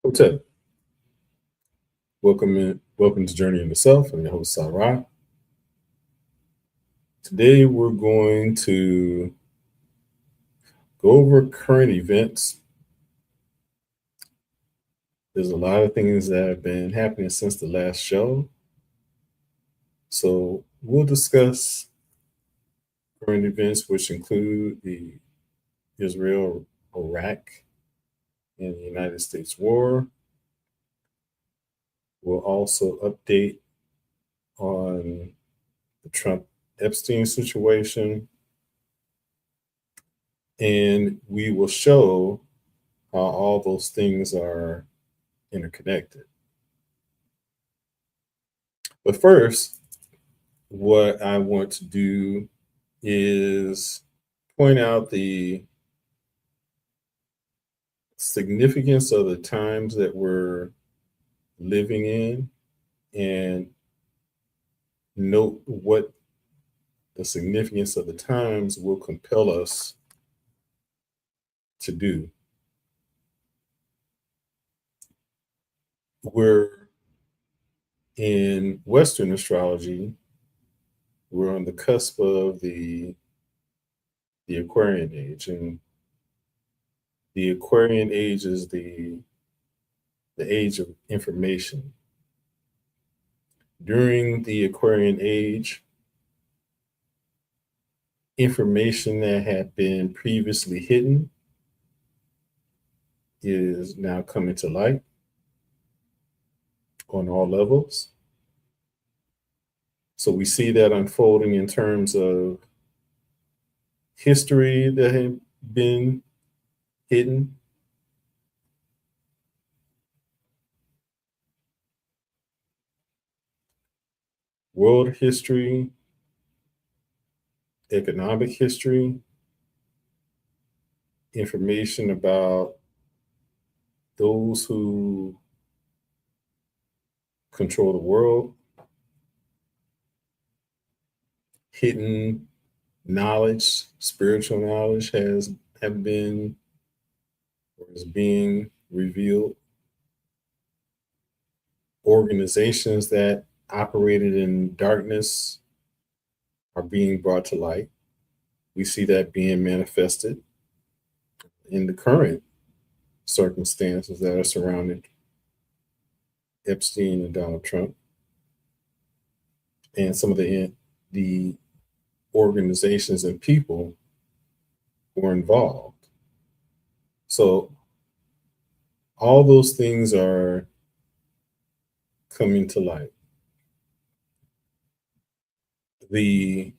Hotel. Welcome to Journey into Self. I'm your host, Sarah. Today we're going to go over current events. There's a lot of things that have been happening since the last show. So we'll discuss current events, which include the Israel Iraq and the United States war. We'll also update on the Trump Epstein situation. And we will show how all those things are interconnected. But first, what I want to do is point out the significance of the times that we're living in and note what the significance of the times will compel us to do. We're in Western astrology, we're on the cusp of the Aquarian age, and the Aquarian age is the age of information. During the Aquarian age, information that had been previously hidden is now coming to light on all levels. So we see that unfolding in terms of history that had been hidden, world history, economic history, information about those who control the world, hidden knowledge, spiritual knowledge have been or is being revealed. Organizations that operated in darkness are being brought to light. We see that being manifested in the current circumstances that are surrounding Epstein and Donald Trump and some of the organizations and people who are involved. So all those things are coming to light. The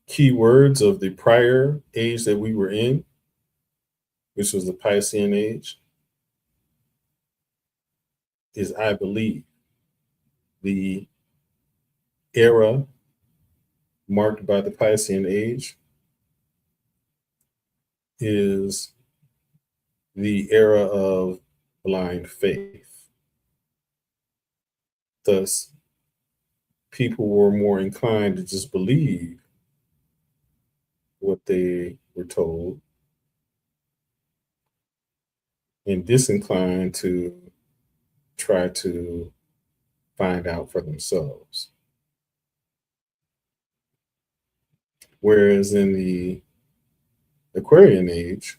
key words of the prior age that we were in, which was the Piscean age, is I believe. The era marked by the Piscean age is the era of blind faith. Thus, people were more inclined to just believe what they were told and disinclined to try to find out for themselves. Whereas in the Aquarian age,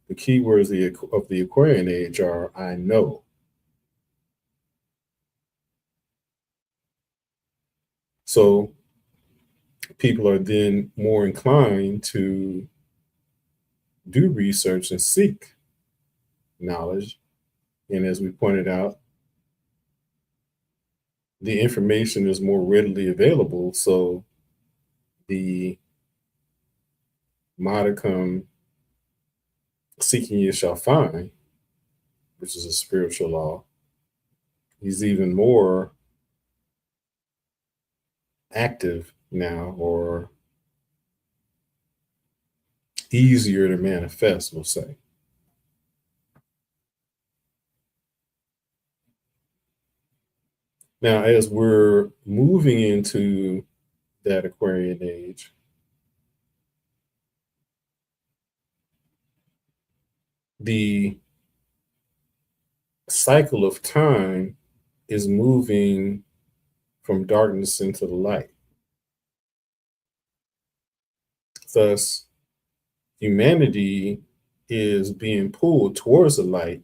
the key words of the Aquarian age are I know. So people are then more inclined to do research and seek knowledge. And as we pointed out, the information is more readily available. So the modicum seeking you shall find, which is a spiritual law, is even more active now or easier to manifest, we'll say. Now, as we're moving into that Aquarian age, the cycle of time is moving from darkness into the light. Thus, humanity is being pulled towards the light,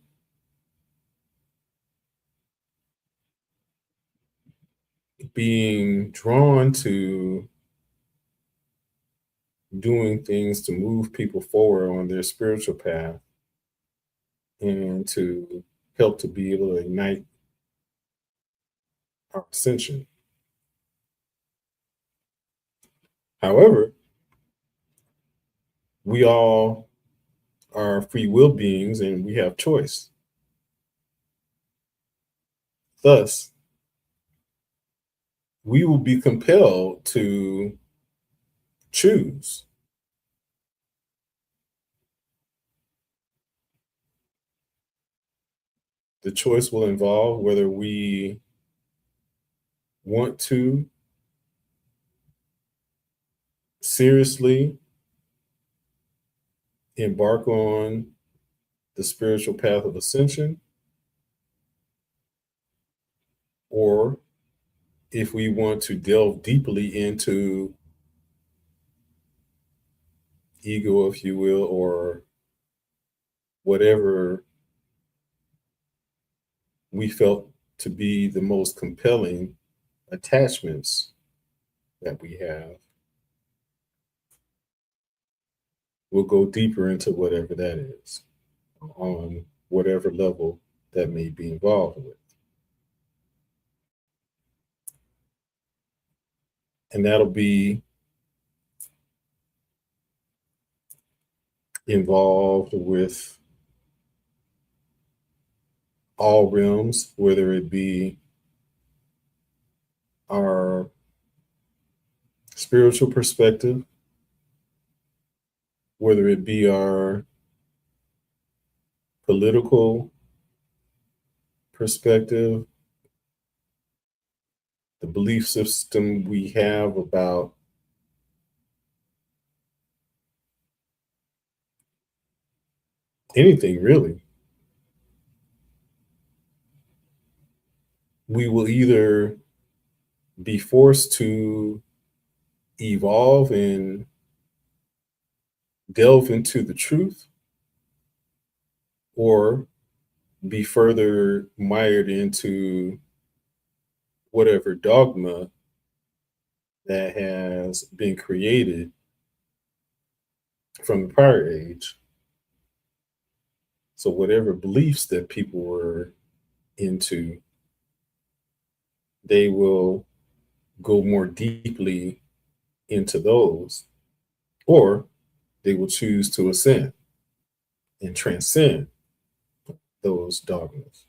being drawn to doing things to move people forward on their spiritual path and to help to be able to ignite our ascension. However, we all are free will beings and we have choice. Thus, we will be compelled to choose. The choice will involve whether we want to seriously embark on the spiritual path of ascension, or if we want to delve deeply into ego, if you will, or whatever we felt to be the most compelling attachments that we have, we'll go deeper into whatever that is on whatever level that may be involved with. And that'll be involved with all realms, whether it be our spiritual perspective, whether it be our political perspective, the belief system we have about anything really. We will either be forced to evolve and delve into the truth, or be further mired into whatever dogma that has been created from the prior age. So, whatever beliefs that people were into, they will go more deeply into those, or they will choose to ascend and transcend those dogmas.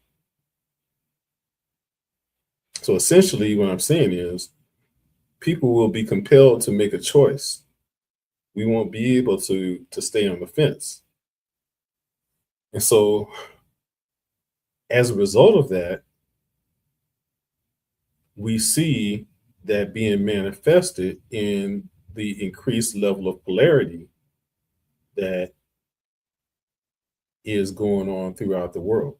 So, essentially, what I'm saying is people will be compelled to make a choice. We won't be able to stay on the fence. And so, as a result of that, we see that being manifested in the increased level of polarity that is going on throughout the world.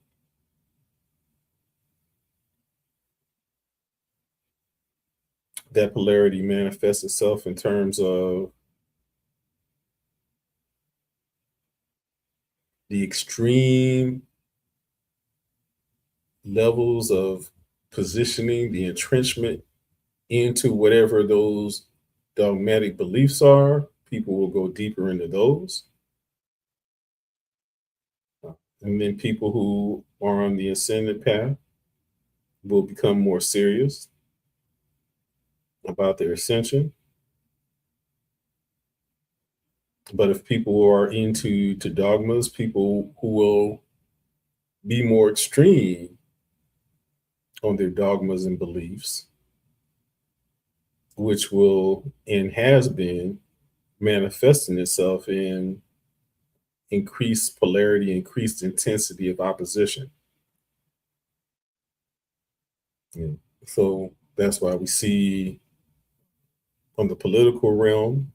That polarity manifests itself in terms of the extreme levels of positioning, the entrenchment into whatever those dogmatic beliefs are. People will go deeper into those. And then people who are on the ascendant path will become more serious about their ascension. But if people are into dogmas, people who will be more extreme on their dogmas and beliefs, which will and has been manifesting itself in increased polarity, increased intensity of opposition. Yeah. So that's why we see on the political realm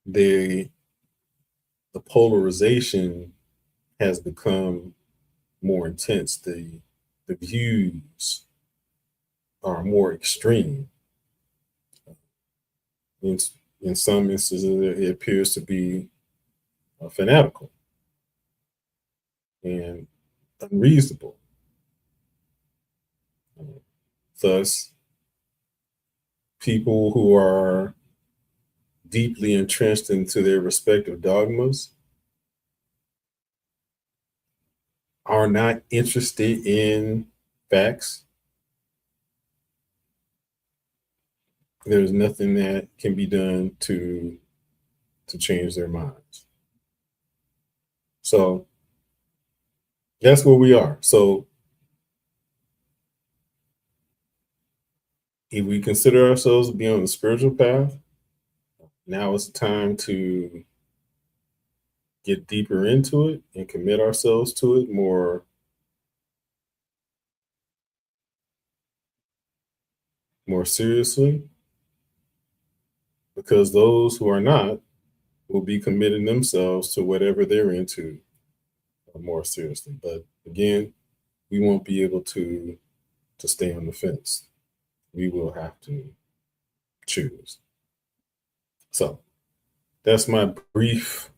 the polarization has become more intense. The views are more extreme. In, in some instances, it appears to be fanatical and unreasonable. Thus, people who are deeply entrenched into their respective dogmas are not interested in facts. There's nothing that can be done to change their minds. So that's where we are. So if we consider ourselves to be on the spiritual path, now is the time to get deeper into it and commit ourselves to it more seriously, because those who are not will be committing themselves to whatever they're into more seriously. But again, we won't be able to stay on the fence. We will have to choose. So that's my brief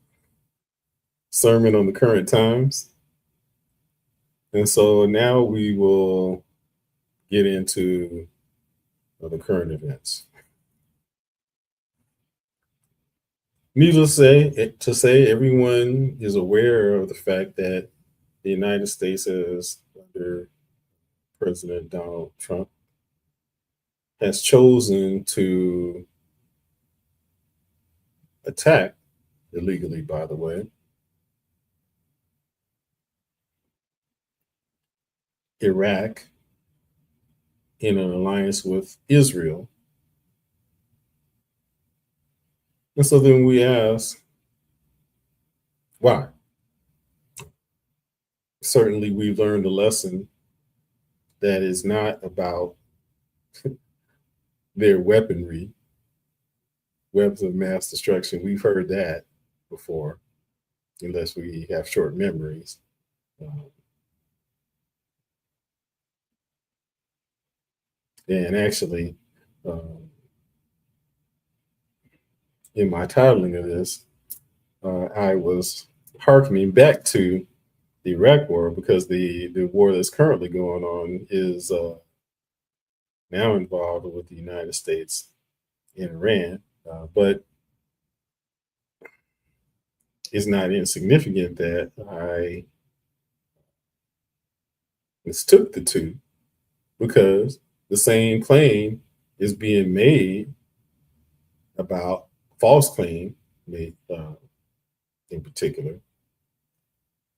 sermon on the current times. And so now we will get into the current events. Needless to say, everyone is aware of the fact that the United States is under President Donald Trump has chosen to attack, illegally, by the way, Iraq in an alliance with Israel. And so then we ask, why? Certainly, we've learned a lesson that is not about their weaponry, weapons of mass destruction. We've heard that before, unless we have short memories. Um, and actually, um, in my titling of this, I was hearkening back to the Iraq War because the war that's currently going on is now involved with the United States and Iran. But it's not insignificant that I mistook the two because the same claim is being made about false claim made in particular.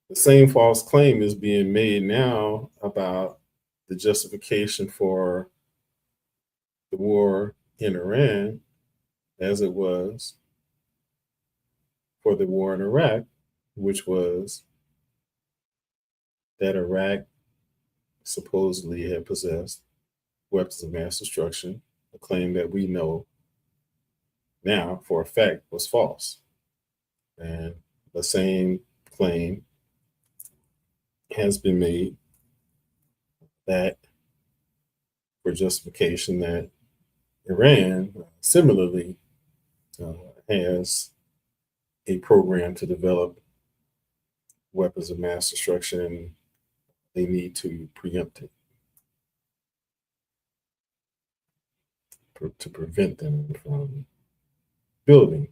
The same false claim is being made now about the justification for the war in Iran as it was for the war in Iraq, which was that Iraq supposedly had possessed weapons of mass destruction, a claim that we know now for a fact was false. And the same claim has been made that for justification that Iran similarly uh, has a program to develop weapons of mass destruction and they need to preempt it to prevent them from building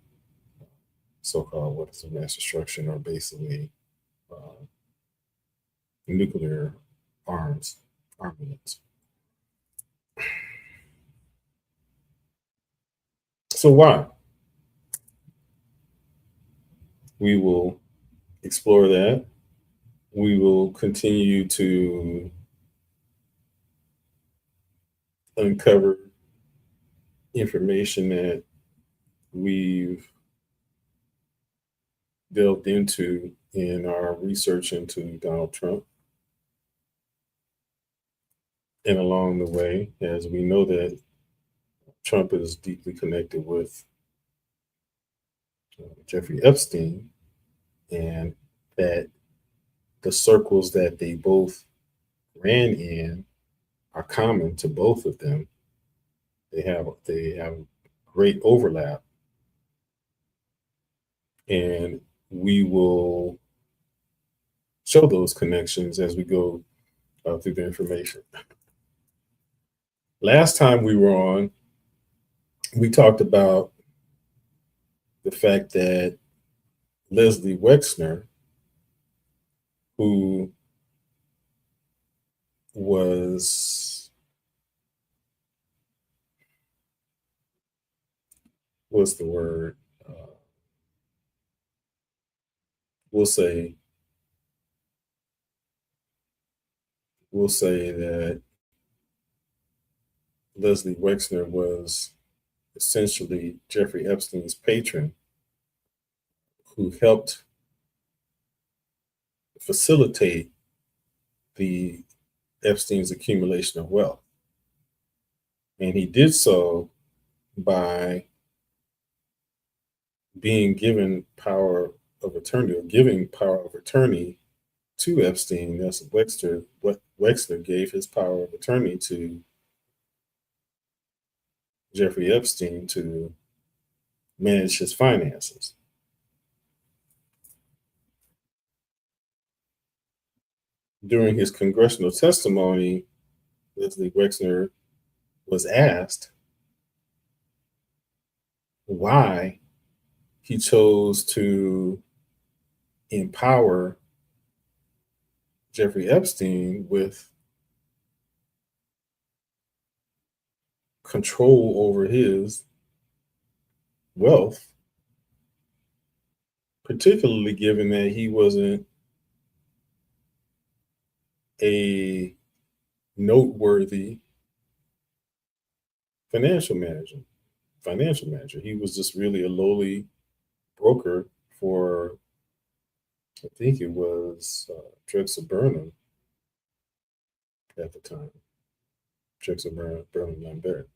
so-called weapons of mass destruction or basically uh, nuclear armaments. So why? We will explore that. We will continue to uncover information that we've delved into in our research into Donald Trump. And along the way, as we know that Trump is deeply connected with Jeffrey Epstein, and that the circles that they both ran in are common to both of them. They have great overlap, and we will show those connections as we go through the information. Last time we were on, we talked about the fact that Leslie Wexner, who was what's the word? Uh, we'll say we'll say that Leslie Wexner was essentially Jeffrey Epstein's patron, who helped facilitate the Epstein's accumulation of wealth, and he did so by being given power of attorney or giving power of attorney to Epstein. That's Wexner. What Wexner gave his power of attorney to Jeffrey Epstein to manage his finances. During his congressional testimony, Leslie Wexner was asked why he chose to empower Jeffrey Epstein with control over his wealth, particularly given that he wasn't a noteworthy financial manager. Financial manager. He was just really a lowly broker for, I think it was Drexel Burnham at the time. Drexel Burnham Lambert.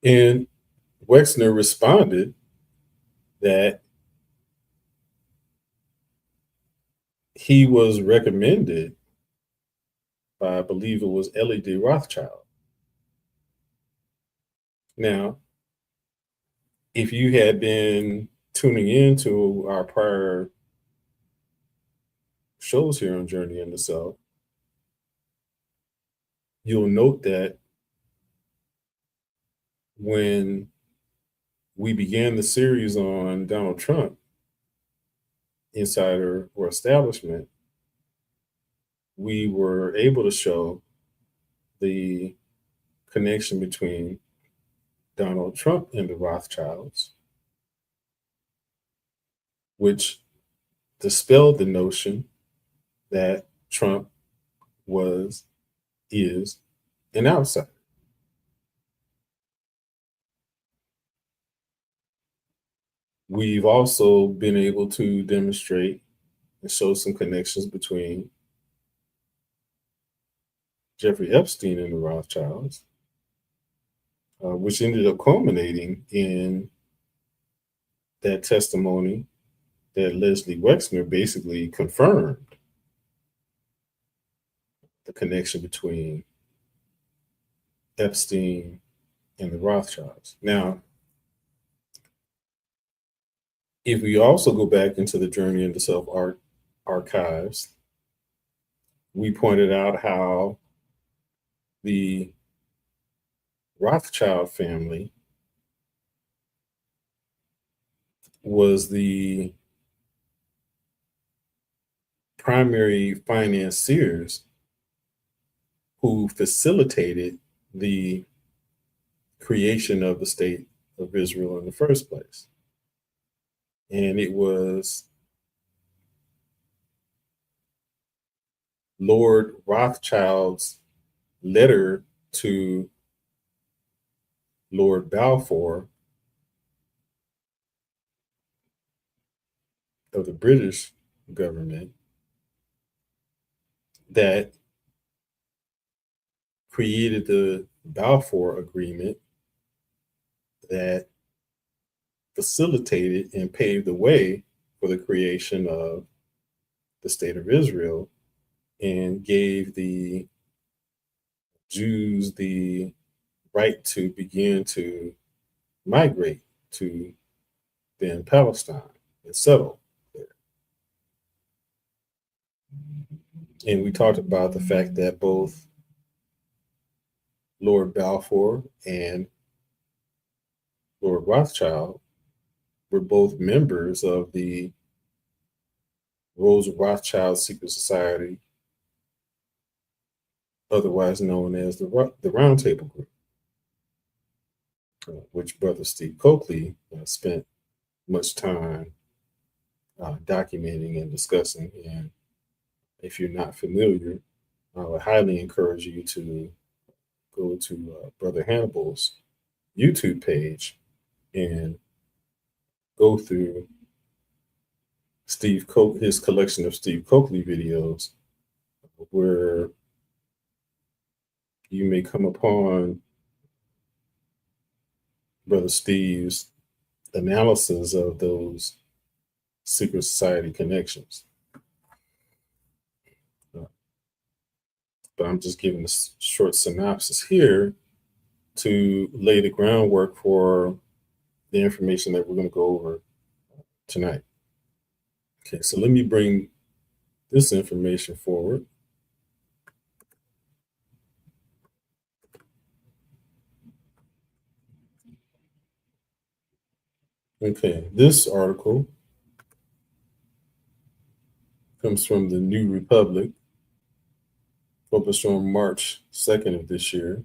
And Wexner responded that he was recommended by, I believe it was Ellie D. Rothschild. Now, if you had been tuning in to our prior shows here on Journey into Self, you'll note that when we began the series on Donald Trump, insider or establishment, we were able to show the connection between Donald Trump and the Rothschilds, which dispelled the notion that Trump is an outsider. We've also been able to demonstrate and show some connections between Jeffrey Epstein and the Rothschilds, which ended up culminating in that testimony that Leslie Wexner basically confirmed the connection between Epstein and the Rothschilds. Now, if we also go back into the Journey into Self archives, we pointed out how the Rothschild family was the primary financiers who facilitated the creation of the state of Israel in the first place. And it was Lord Rothschild's letter to Lord Balfour of the British government that created the Balfour Agreement that facilitated and paved the way for the creation of the state of Israel and gave the Jews the right to begin to migrate to then Palestine and settle there. And we talked about the fact that both Lord Balfour and Lord Rothschild were both members of the Rosa Rothschild Secret Society, otherwise known as the Round Table Group, which Brother Steve Coakley spent much time documenting and discussing. And if you're not familiar, I would highly encourage you to go to Brother Hannibal's YouTube page and go through his collection of Steve Coakley videos, where you may come upon Brother Steve's analysis of those secret society connections. But I'm just giving a short synopsis here to lay the groundwork for the information that we're going to go over tonight. Okay, so let me bring this information forward. Okay, this article comes from the New Republic, published on March 2nd of this year.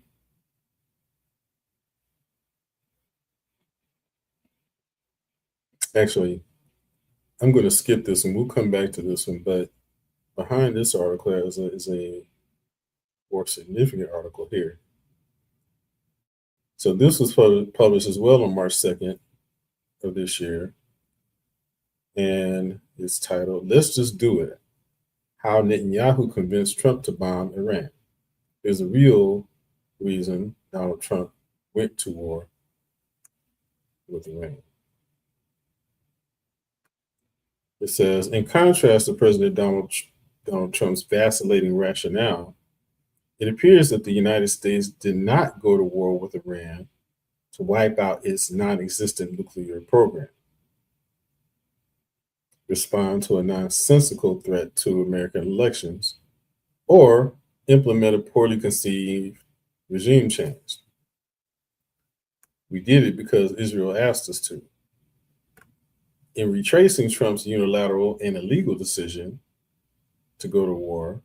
Actually, I'm going to skip this and we'll come back to this one, but behind this article is a more significant article here. So this was published as well on March 2nd of this year, and it's titled, "Let's Just Do It, How Netanyahu Convinced Trump to Bomb Iran." There's a real reason Donald Trump went to war with Iran. It says, in contrast to President Donald Trump's vacillating rationale, it appears that the United States did not go to war with Iran to wipe out its non-existent nuclear program, respond to a nonsensical threat to American elections, or implement a poorly conceived regime change. We did it because Israel asked us to. In retracing Trump's unilateral and illegal decision to go to war,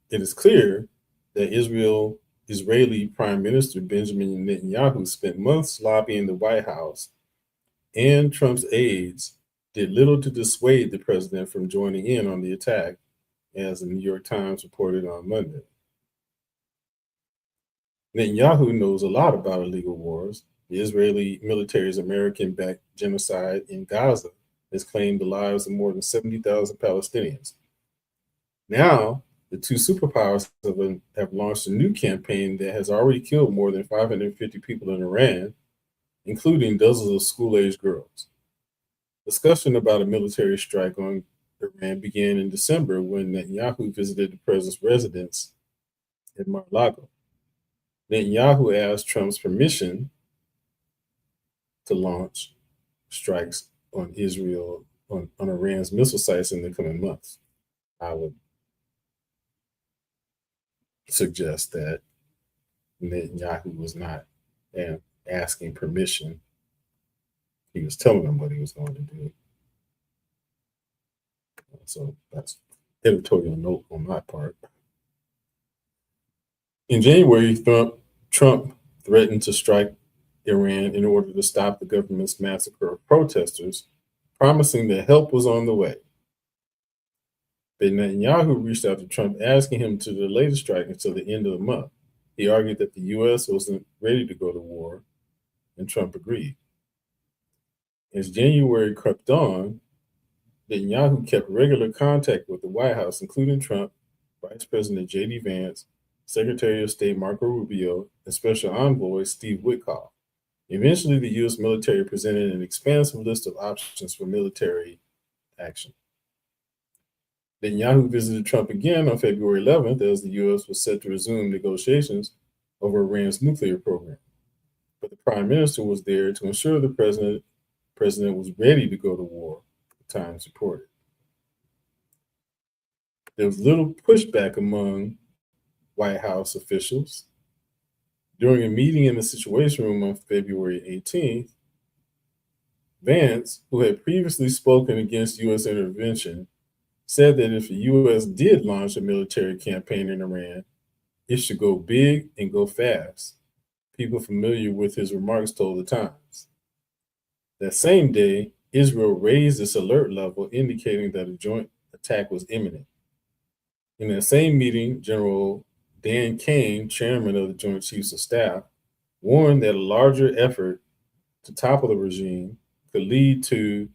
it is clear that Israeli Prime Minister Benjamin Netanyahu spent months lobbying the White House, and Trump's aides did little to dissuade the president from joining in on the attack, as the New York Times reported on Monday. Netanyahu knows a lot about illegal wars. The Israeli military's American-backed genocide in Gaza has claimed the lives of more than 70,000 Palestinians. Now, the two superpowers have launched a new campaign that has already killed more than 550 people in Iran, including dozens of school-aged girls. Discussion about a military strike on Iran began in December when Netanyahu visited the president's residence in Mar-a-Lago. Netanyahu asked Trump's permission to launch strikes on Iran's missile sites in the coming months. I would suggest that Netanyahu was not asking permission. He was telling them what he was going to do. So that's editorial note on my part. In January, Trump threatened to strike Iran in order to stop the government's massacre of protesters, promising that help was on the way. But Netanyahu reached out to Trump, asking him to delay the strike until the end of the month. He argued that the U.S. wasn't ready to go to war, and Trump agreed. As January crept on, Netanyahu kept regular contact with the White House, including Trump, Vice President J.D. Vance, Secretary of State Marco Rubio, and Special Envoy Steve Witkoff. Eventually, the U.S. military presented an expansive list of options for military action. Netanyahu visited Trump again on February 11th as the U.S. was set to resume negotiations over Iran's nuclear program. But the prime minister was there to ensure the president was ready to go to war, the Times reported. There was little pushback among White House officials. During a meeting in the Situation Room on February 18th, Vance, who had previously spoken against U.S. intervention, said that if the U.S. did launch a military campaign in Iran, it should go big and go fast. People familiar with his remarks told the Times. That same day, Israel raised its alert level, indicating that a joint attack was imminent. In that same meeting, General Dan Kane, chairman of the Joint Chiefs of Staff, warned that a larger effort to topple the regime could lead to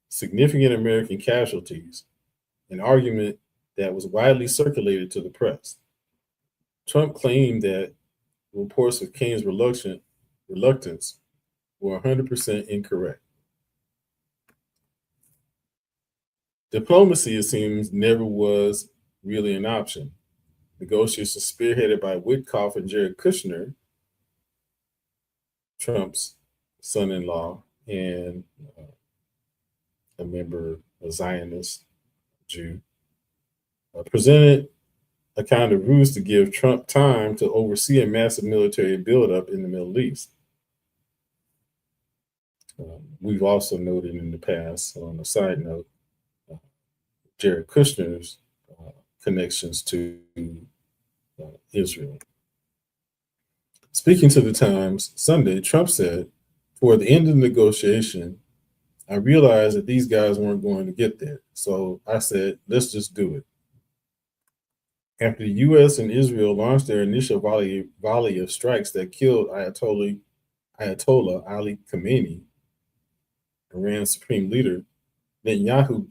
significant American casualties, an argument that was widely circulated to the press. Trump claimed that reports of Kane's reluctance were 100% incorrect. Diplomacy, it seems, never was really an option. Negotiations spearheaded by Witkoff and Jared Kushner, Trump's son-in-law and a member, a Zionist Jew, presented a kind of ruse to give Trump time to oversee a massive military buildup in the Middle East. We've also noted in the past, on a side note, Jared Kushner's connections to Israel. Speaking to the Times Sunday, Trump said, "Toward the end of the negotiation, I realized that these guys weren't going to get there. So I said, let's just do it." After the U.S. and Israel launched their initial volley of strikes that killed Ayatollah Ali Khamenei, Iran's supreme leader, Netanyahu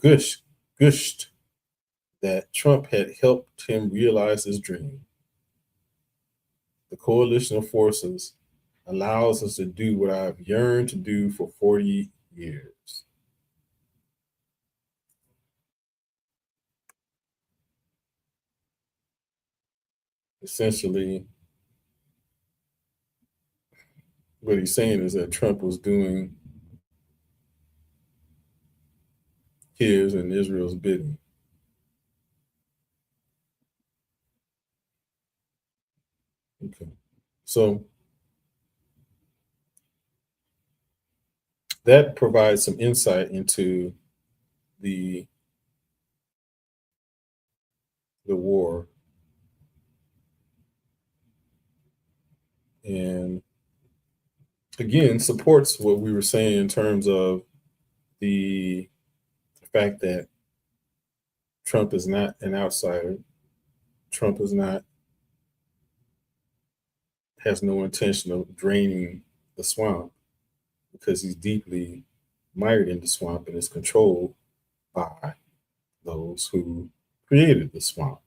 gushed that Trump had helped him realize his dream. The coalition of forces allows us to do what I've yearned to do for 40 years. Essentially, what he's saying is that Trump was doing his and Israel's bidding. Okay. So that provides some insight into the war, and again supports what we were saying in terms of the fact that Trump is not an outsider. Trump has no intention of draining the swamp, because he's deeply mired in the swamp and is controlled by those who created the swamp,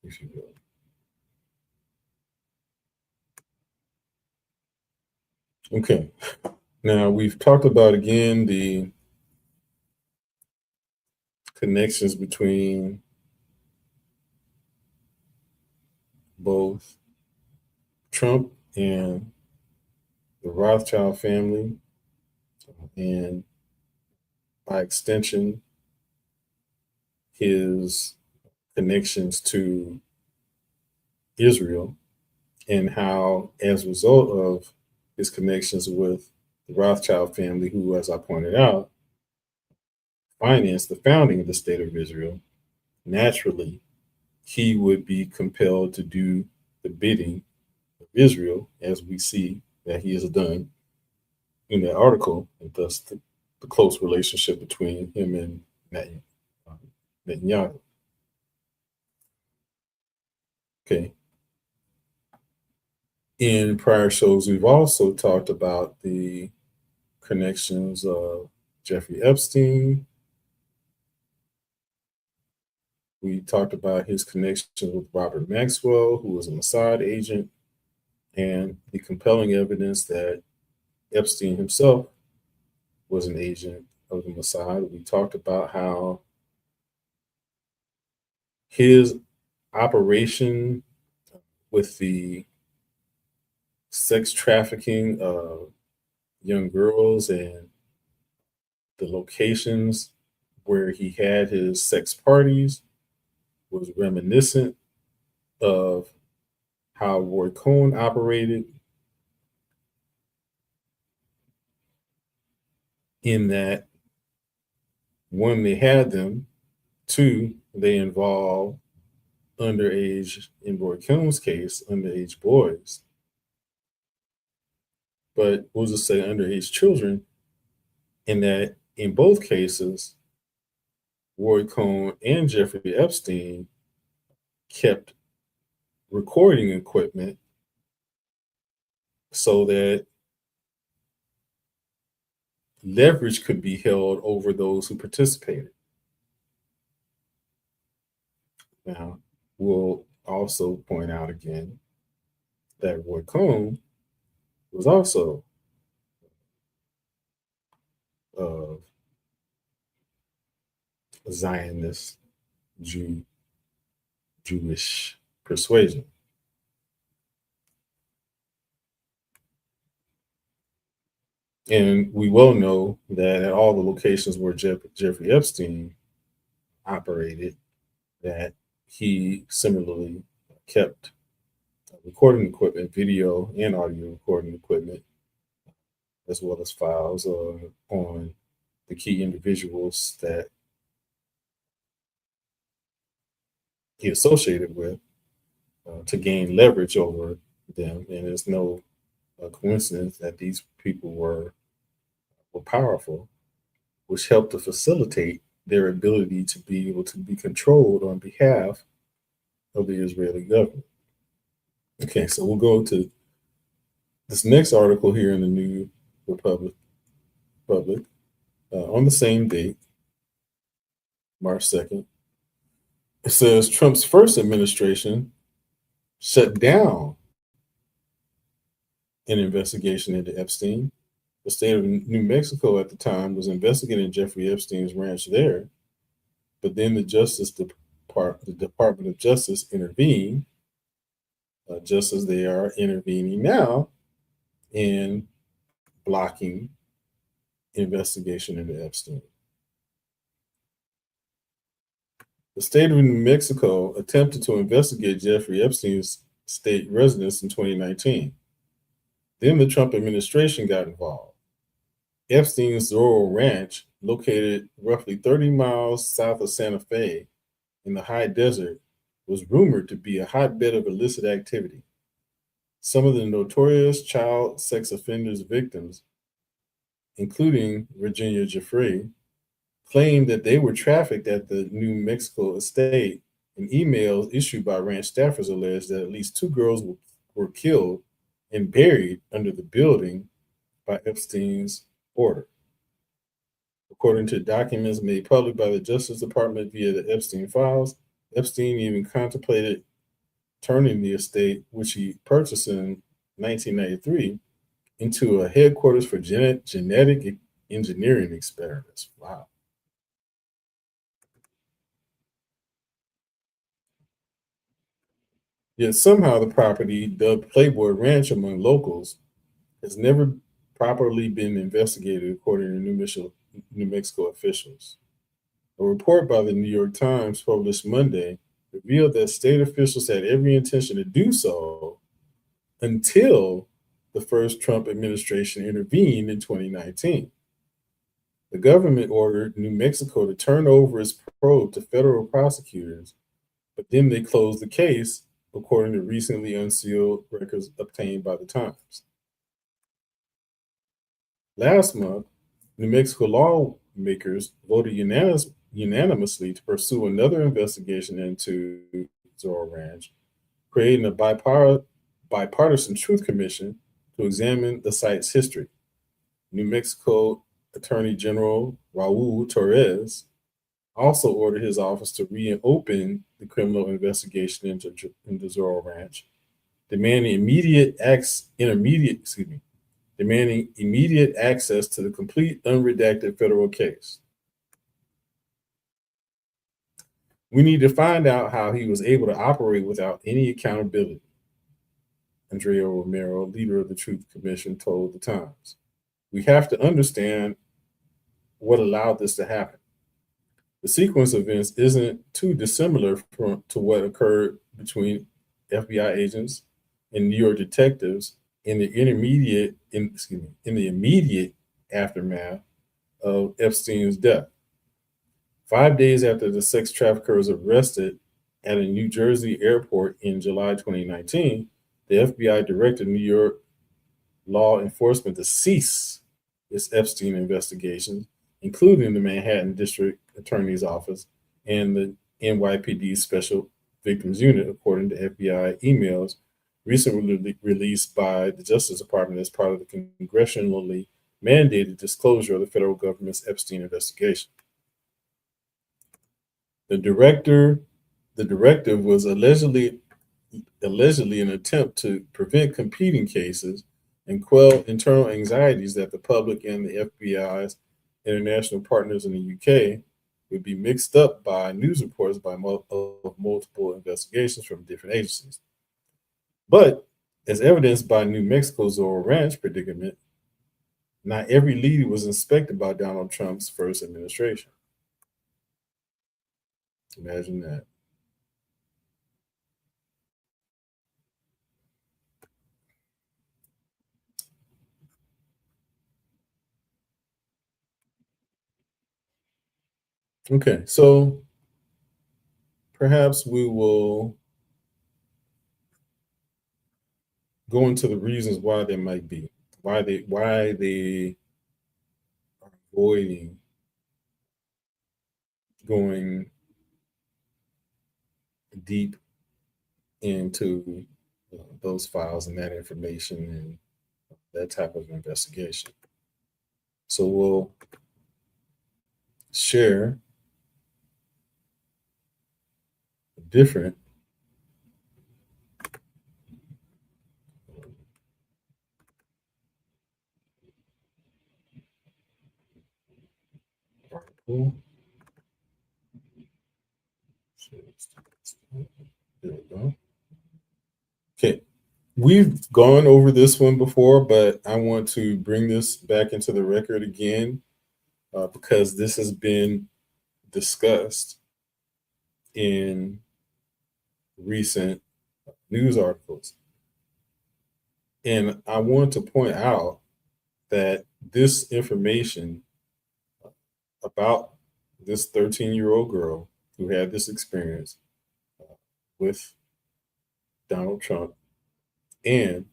if you will. Okay. Now we've talked about again the connections between both Trump and the Rothschild family, and by extension, his connections to Israel, and how, as a result of his connections with the Rothschild family, who, as I pointed out, financed the founding of the State of Israel, naturally, he would be compelled to do the bidding of Israel, as we see that he has done in that article, and thus the close relationship between him and Netanyahu. Okay. In prior shows, we've also talked about the connections of Jeffrey Epstein. We talked about his connection with Robert Maxwell, who was a Mossad agent. and the compelling evidence that Epstein himself was an agent of the Mossad. We talked about how his operation with the sex trafficking of young girls and the locations where he had his sex parties was reminiscent of how Roy Cohn operated, in that one, they had them, two, they involved underage, in Roy Cohn's case, underage boys, but we'll just say underage children, in that in both cases, Roy Cohn and Jeffrey Epstein kept recording equipment so that leverage could be held over those who participated. Now, we'll also point out again that Roy Cohn was also of Zionist Jew, Jewish persuasion. And we well know that at all the locations where Jeffrey Epstein operated, that he similarly kept recording equipment, video and audio recording equipment, as well as files on the key individuals that he associated with, to gain leverage over them. And it's no coincidence that these people were powerful, which helped to facilitate their ability to be able to be controlled on behalf of the Israeli government. Okay, so we'll go to this next article here in the New Republic, on the same date, March 2nd. It says Trump's first administration shut down an investigation into Epstein. The state of New Mexico at the time was investigating Jeffrey Epstein's ranch there, but then the Department of Justice intervened, just as they are intervening now in blocking investigation into Epstein. The state of New Mexico attempted to investigate Jeffrey Epstein's state residence in 2019. Then the Trump administration got involved. Epstein's Zorro Ranch, located roughly 30 miles south of Santa Fe in the high desert, was rumored to be a hotbed of illicit activity. Some of the notorious child sex offenders' victims, including Virginia Giuffre, claimed that they were trafficked at the New Mexico estate, and emails issued by ranch staffers alleged that at least two girls were killed and buried under the building by Epstein's order. According to documents made public by the Justice Department via the Epstein files, Epstein even contemplated turning the estate, which he purchased in 1993, into a headquarters for genetic engineering experiments. Wow. Yet somehow the property, dubbed Playboy Ranch among locals, has never properly been investigated, according to New Mexico officials. A report by the New York Times published Monday revealed that state officials had every intention to do so until the first Trump administration intervened in 2019. The government ordered New Mexico to turn over its probe to federal prosecutors, but then they closed the case, according to recently unsealed records obtained by the Times. Last month, New Mexico lawmakers voted unanimously to pursue another investigation into Zorro Ranch, creating a bipartisan truth commission to examine the site's history. New Mexico Attorney General Raul Torres also ordered his office to reopen the criminal investigation into Zorro Ranch, demanding immediate acts intermediate excuse me demanding immediate access to the complete unredacted federal case. We need to find out how he was able to operate without any accountability, Andrea Romero, leader of the Truth Commission, told the Times. We have to understand what allowed this to happen. The sequence of events isn't too dissimilar to what occurred between FBI agents and New York detectives in the in the immediate aftermath of Epstein's death. 5 days after the sex trafficker was arrested at a New Jersey airport in July 2019, the FBI directed New York law enforcement to cease its Epstein investigations, including the Manhattan District Attorney's Office and the NYPD Special Victims Unit, according to FBI emails recently released by the Justice Department as part of the congressionally mandated disclosure of the federal government's Epstein investigation. The directive was allegedly an attempt to prevent competing cases and quell internal anxieties that the public and the FBI's international partners in the UK would be mixed up by news reports of multiple investigations from different agencies. But as evidenced by New Mexico's Zorro Ranch predicament, not every lead was inspected by Donald Trump's first administration. Imagine that. Okay, so perhaps we will go into the reasons why there might be, why they are avoiding going deep into those files and that information and that type of investigation. So we'll share different article. There we go. Okay, we've gone over this one before, but I want to bring this back into the record again because this has been discussed in recent news articles. And I want to point out that this information about this 13-year-old girl who had this experience with Donald Trump and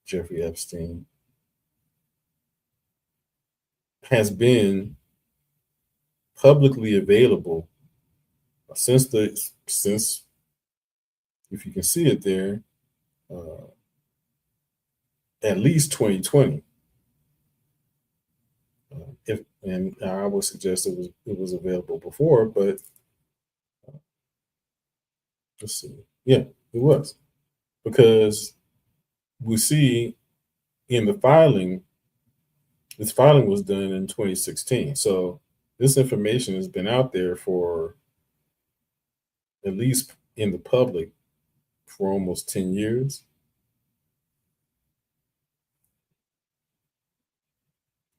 Jeffrey Epstein has been publicly available since if you can see it there, at least 2020. And I would suggest it was available before, but let's see. Yeah, it was, because we see in the filing, this filing was done in 2016. So this information has been out there for, at least in the public, for almost 10 years.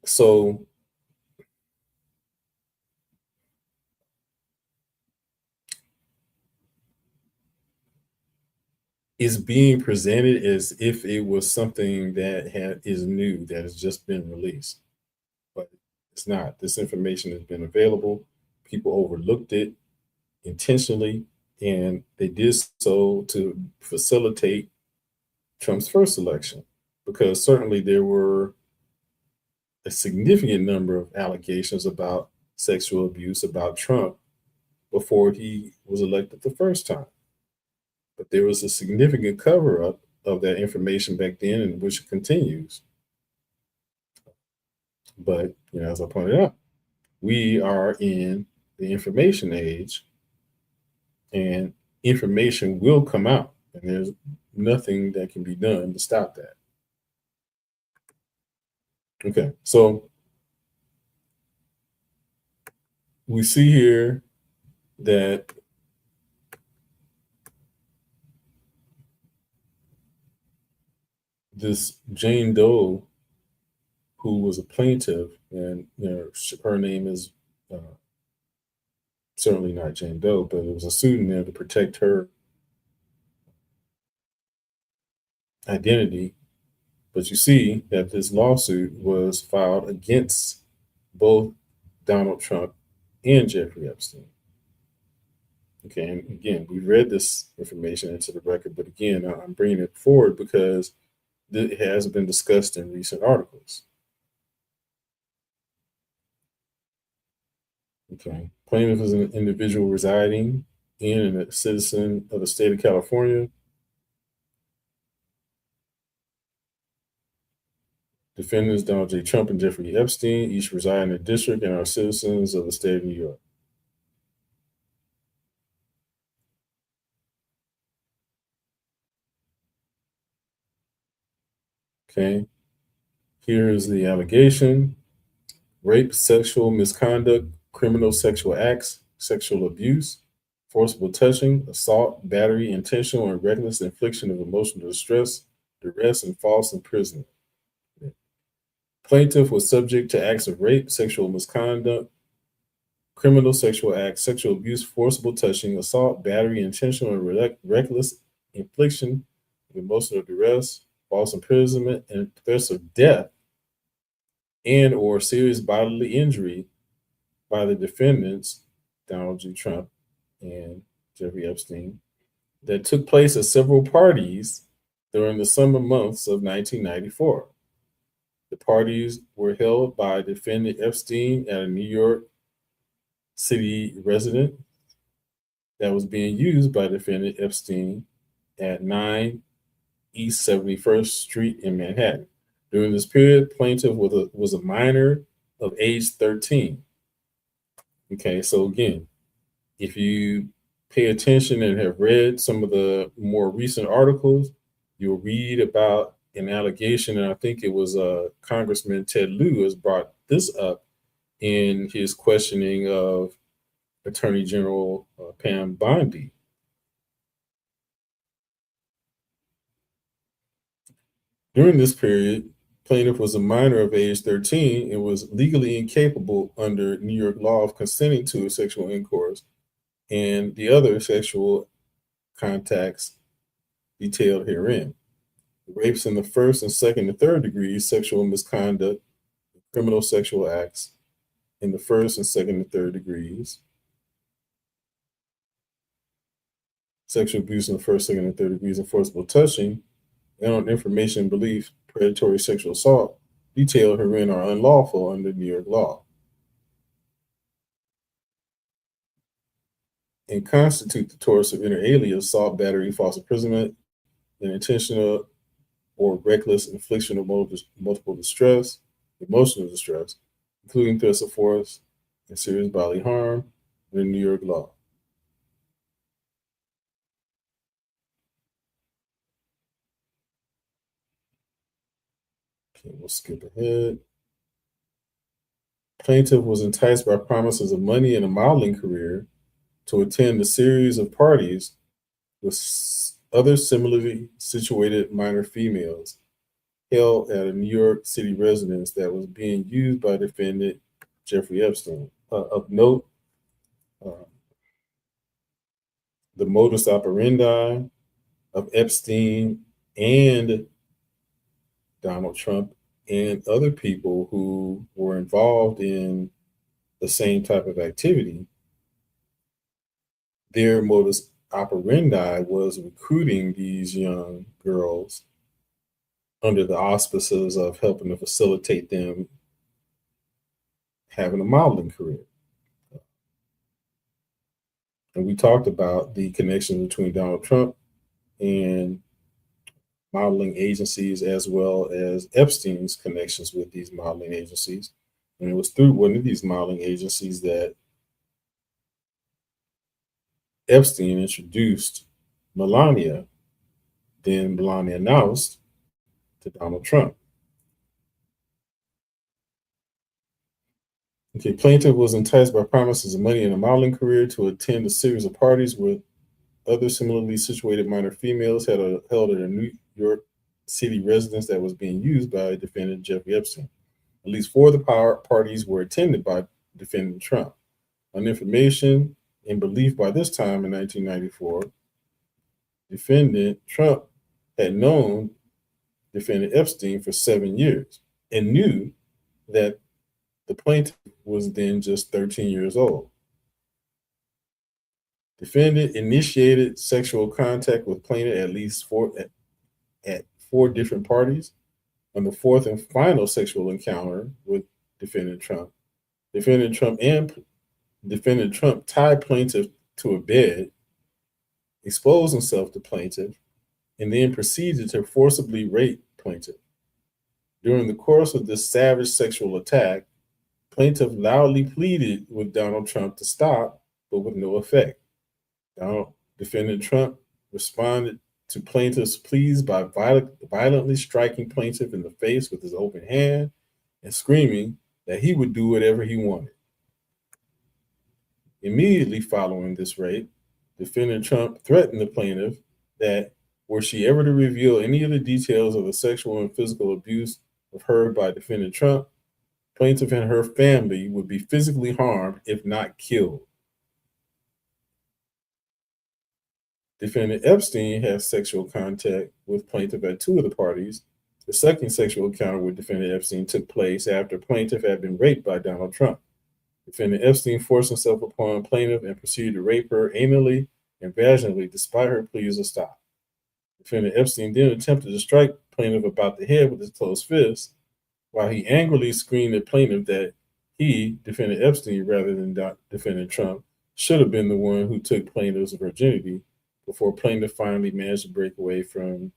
So it's being presented as if it was something that is new, that has just been released. But it's not. This information has been available. People overlooked it intentionally, and they did so to facilitate Trump's first election, because certainly there were a significant number of allegations about sexual abuse about Trump before he was elected the first time. But there was a significant cover up of that information back then, and which continues. But, as I pointed out, we are in the information age, and information will come out. and there's nothing that can be done to stop that. Okay, so we see here that this Jane Doe, who was a plaintiff, and her name is uh, certainly not Jane Doe, but it was a pseudonym to protect her identity. But you see that this lawsuit was filed against both Donald Trump and Jeffrey Epstein. Okay, and again, we read this information into the record, but again, I'm bringing it forward because it has been discussed in recent articles. Okay, plaintiff is an individual residing in and a citizen of the state of California. Defendants Donald J. Trump and Jeffrey Epstein each reside in a district and are citizens of the state of New York. Okay, here is the allegation: rape, sexual misconduct, criminal sexual acts, sexual abuse, forcible touching, assault, battery, intentional and reckless infliction of emotional distress, duress, and false imprisonment. Plaintiff was subject to acts of rape, sexual misconduct, criminal sexual acts, sexual abuse, forcible touching, assault, battery, intentional and reckless infliction of emotional duress, false imprisonment, and threats of death and or serious bodily injury by the defendants, Donald J. Trump and Jeffrey Epstein, that took place at several parties during the summer months of 1994. The parties were held by defendant Epstein at a New York City residence that was being used by defendant Epstein at 9 East 71st Street in Manhattan. During this period, plaintiff was a minor of age 13. Okay, so again, if you pay attention and have read some of the more recent articles, you'll read about an allegation, and I think it was Congressman Ted Lieu has brought this up in his questioning of Attorney General Pam Bondi. During this period, plaintiff was a minor of age 13 and was legally incapable under New York law of consenting to a sexual intercourse and the other sexual contacts detailed herein. Rapes in the first and second and third degrees, sexual misconduct, criminal sexual acts in the first and second and third degrees, sexual abuse in the first, second, and third degrees, and forcible touching, and on information, belief, predatory sexual assault detailed herein are unlawful under New York law and constitute the torts of inter alia, assault, battery, false imprisonment, and intentional or reckless infliction of multiple distress, emotional distress, including threats of force and serious bodily harm under New York law. Okay, we'll skip ahead. Plaintiff was enticed by promises of money and a modeling career to attend a series of parties with other similarly situated minor females held at a New York City residence that was being used by defendant Jeffrey Epstein. Of note, uh, the modus operandi of Epstein and Donald Trump and other people who were involved in the same type of activity, their modus operandi was recruiting these young girls under the auspices of helping to facilitate them having a modeling career. And we talked about the connection between Donald Trump and modeling agencies as well as Epstein's connections with these modeling agencies. And it was through one of these modeling agencies that Epstein introduced Melania then Melania announced to Donald Trump. Okay, plaintiff was enticed by promises of money and a modeling career to attend a series of parties where other similarly situated minor females held at a New York City residence that was being used by defendant Jeffrey Epstein. At least four of the parties were attended by defendant Trump. On information and belief by this time in 1994, defendant Trump had known defendant Epstein for 7 years and knew that the plaintiff was then just 13 years old. Defendant initiated sexual contact with plaintiff at four different parties. On the fourth and final sexual encounter with defendant Trump, defendant Trump tied plaintiff to a bed, exposed himself to plaintiff, and then proceeded to forcibly rape plaintiff. During the course of this savage sexual attack, plaintiff loudly pleaded with Donald Trump to stop, but with no effect. Defendant Trump responded to plaintiff's pleas by violently striking plaintiff in the face with his open hand and screaming that he would do whatever he wanted. Immediately following this rape, defendant Trump threatened the plaintiff that were she ever to reveal any of the details of the sexual and physical abuse of her by defendant Trump, plaintiff and her family would be physically harmed, if not killed. Defendant Epstein had sexual contact with plaintiff at two of the parties. The second sexual encounter with defendant Epstein took place after plaintiff had been raped by Donald Trump. Defendant Epstein forced himself upon plaintiff and proceeded to rape her anally and vaginally despite her pleas to stop. Defendant Epstein then attempted to strike plaintiff about the head with his closed fist, while he angrily screamed at plaintiff that he, defendant Epstein, rather than defendant Trump, should have been the one who took plaintiff's virginity, before plaintiff finally managed to break away from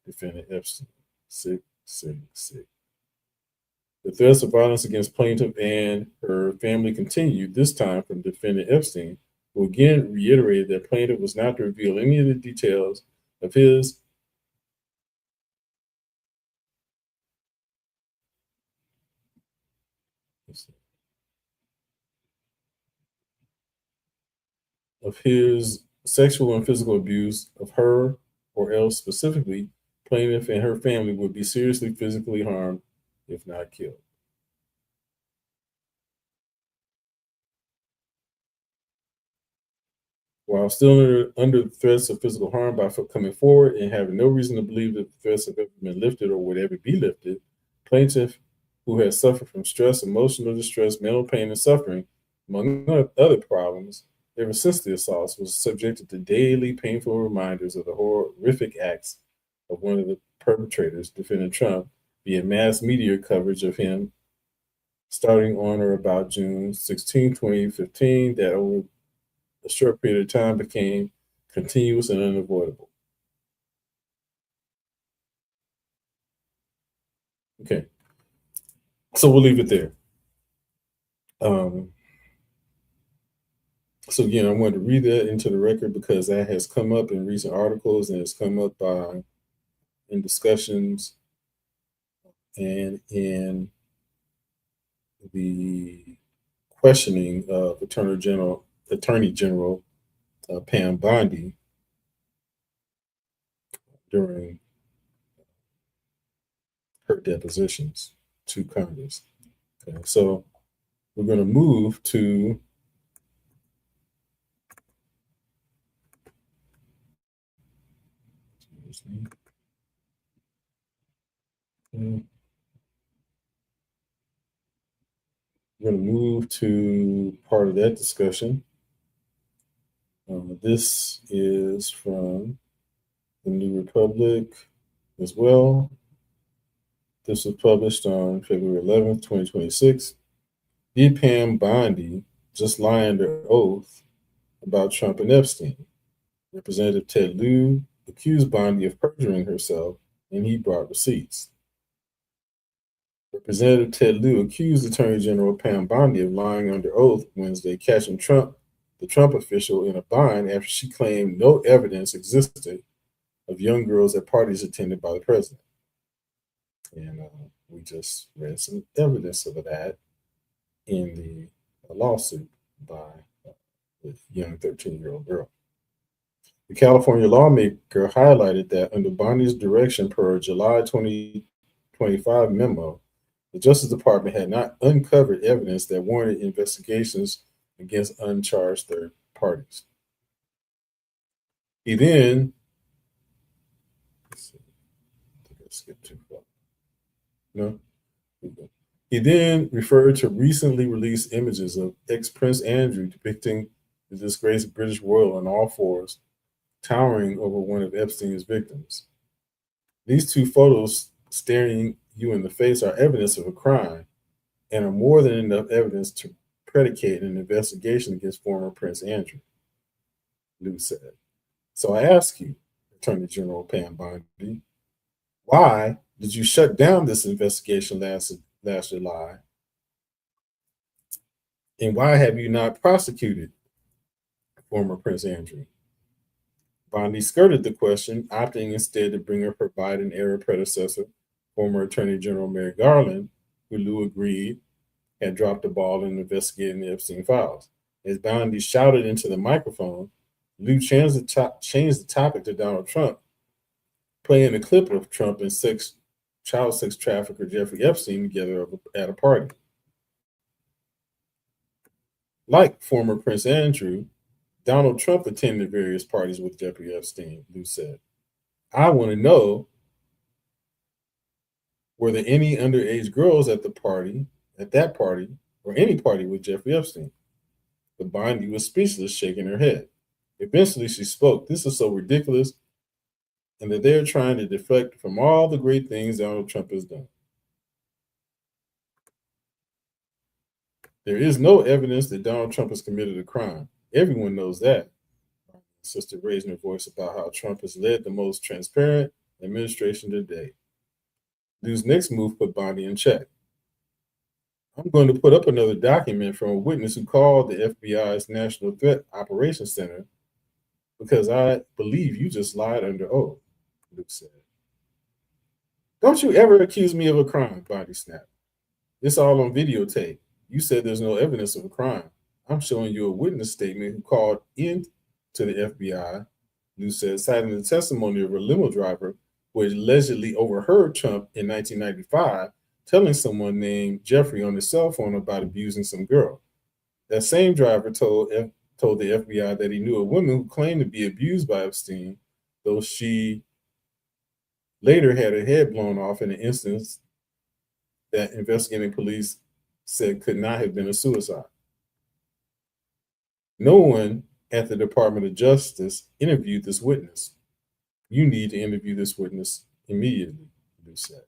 defendant Epstein. Sick. The threats of violence against plaintiff and her family continued, this time from defendant Epstein, who again reiterated that plaintiff was not to reveal any of the details of his sexual and physical abuse of her, or else specifically, plaintiff and her family would be seriously physically harmed, if not killed. While still under threats of physical harm by coming forward and having no reason to believe that the threats have ever been lifted or would ever be lifted, plaintiff, who has suffered from stress, emotional distress, mental pain, and suffering, among other problems, ever since the assaults, was subjected to daily painful reminders of the horrific acts of one of the perpetrators, defendant Trump, via mass media coverage of him starting on or about June 16, 2015, that over a short period of time became continuous and unavoidable. Okay, so we'll leave it there. So again, I wanted to read that into the record because that has come up in recent articles and has come up in discussions and in the questioning of Attorney General Pam Bondi during her depositions to Congress. Okay, so we're going to move to part of that discussion. This is from the New Republic as well. This was published on February 11th, 2026. Did Pam Bondi just lie under oath about Trump and Epstein? Representative Ted Lieu accused Bondi of perjuring herself, and he brought receipts. Representative Ted Lieu accused Attorney General Pam Bondi of lying under oath Wednesday, catching the Trump official in a bind after she claimed no evidence existed of young girls at parties attended by the president. And we just read some evidence of that in the lawsuit by the young 13-year-old girl. The California lawmaker highlighted that under Bondi's direction per a July 2025 memo, the Justice Department had not uncovered evidence that warranted investigations against uncharged third parties. He then, let's see, I think I skipped too far. No? He then referred to recently released images of ex-Prince Andrew depicting the disgraced British royal on all fours, towering over one of Epstein's victims. These two photos staring you in the face are evidence of a crime and are more than enough evidence to predicate an investigation against former Prince Andrew, Liu said. So I ask you, Attorney General Pam Bondi, why did you shut down this investigation last July? And why have you not prosecuted former Prince Andrew? Bondi skirted the question, opting instead to bring up her Biden-era predecessor, former Attorney General Merrick Garland, who Liu agreed had dropped the ball in investigating the Epstein files. As Bondi shouted into the microphone, Liu changed the topic to Donald Trump, playing a clip of Trump and child sex trafficker Jeffrey Epstein together at a party. Like former Prince Andrew, Donald Trump attended various parties with Jeffrey Epstein, Liu said. I want to know, were there any underage girls at that party, or any party with Jeffrey Epstein? But Bondi was speechless, shaking her head. Eventually she spoke. This is so ridiculous, and that they're trying to deflect from all the great things Donald Trump has done. There is no evidence that Donald Trump has committed a crime. Everyone knows that. Sister raising her voice about how Trump has led the most transparent administration to date. Liu's next move put Bondi in check. I'm going to put up another document from a witness who called the FBI's National Threat Operations Center because I believe you just lied under oath, Liu said. Don't you ever accuse me of a crime, Bondi snapped. It's all on videotape. You said there's no evidence of a crime. I'm showing you a witness statement who called in to the FBI, Liu said, citing the testimony of a limo driver who allegedly overheard Trump in 1995 telling someone named Jeffrey on his cell phone about abusing some girl. That same driver told the FBI that he knew a woman who claimed to be abused by Epstein, though she later had her head blown off in an instance that investigating police said could not have been a suicide. No one at the Department of Justice interviewed this witness. You need to interview this witness immediately, Liu said.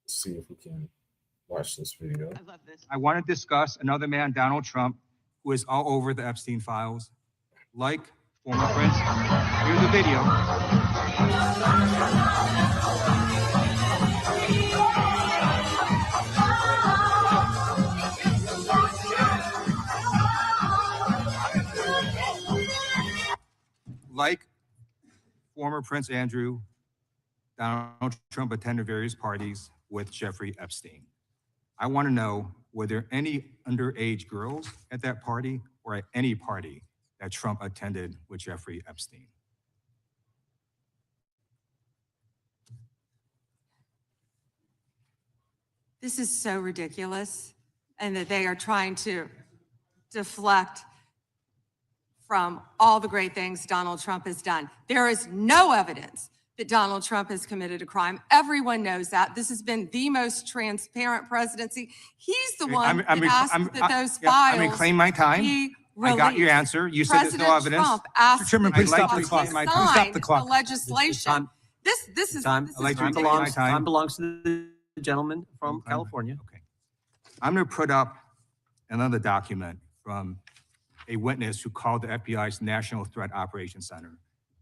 Let's see if we can watch this video. I love this. I want to discuss another man, Donald Trump, who is all over the Epstein files, like former Prince. Here's the video. Like former Prince Andrew, Donald Trump attended various parties with Jeffrey Epstein. I want to know, were there any underage girls at that party or at any party that Trump attended with Jeffrey Epstein? This is so ridiculous, and that they are trying to deflect from all the great things Donald Trump has done. There is no evidence that Donald Trump has committed a crime. Everyone knows that. This has been the most transparent presidency. He's the one that asked that those files. I'm reclaiming my time. I got your answer. You said there's no evidence. Trump asked Mr. Chairman, please stop the clock. Please stop the clock. The legislation. This is Time belongs to the gentleman from California. Okay. I'm going to put up another document from a witness who called the FBI's National Threat Operations Center,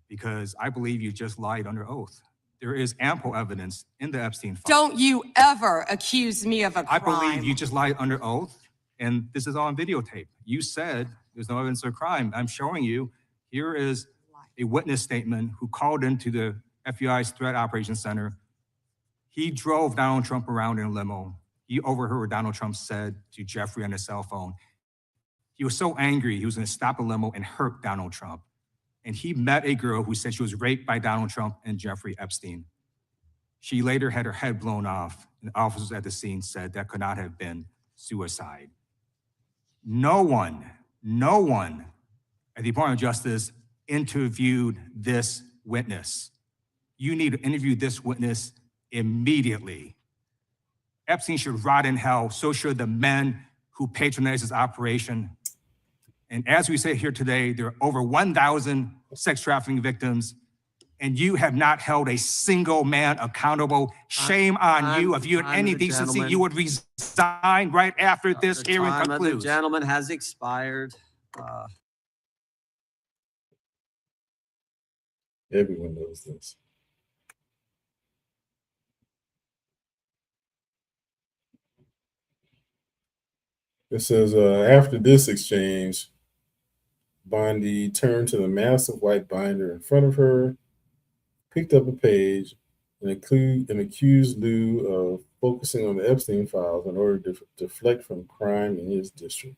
because I believe you just lied under oath. There is ample evidence in the Epstein file. Don't you ever accuse me of a crime. I believe you just lied under oath, and this is on videotape. You said there's no evidence of crime. I'm showing you, here is a witness statement who called into the FBI's Threat Operations Center. He drove Donald Trump around in a limo. He overheard what Donald Trump said to Jeffrey on his cell phone. He was so angry, he was going to stop a limo and hurt Donald Trump. And he met a girl who said she was raped by Donald Trump and Jeffrey Epstein. She later had her head blown off, and officers at the scene said that could not have been suicide. No one at the Department of Justice interviewed this witness. You need to interview this witness immediately. Epstein should rot in hell. So should the men who patronized his operation. And as we sit here today, there are over 1,000 sex trafficking victims, and you have not held a single man accountable. Shame on you. If you had any decency, you would resign right after this hearing concludes. The gentleman has expired. Everyone knows this. It says, after this exchange, Bondi turned to the massive white binder in front of her, picked up a page, and accused Lou of focusing on the Epstein files in order to deflect from crime in his district.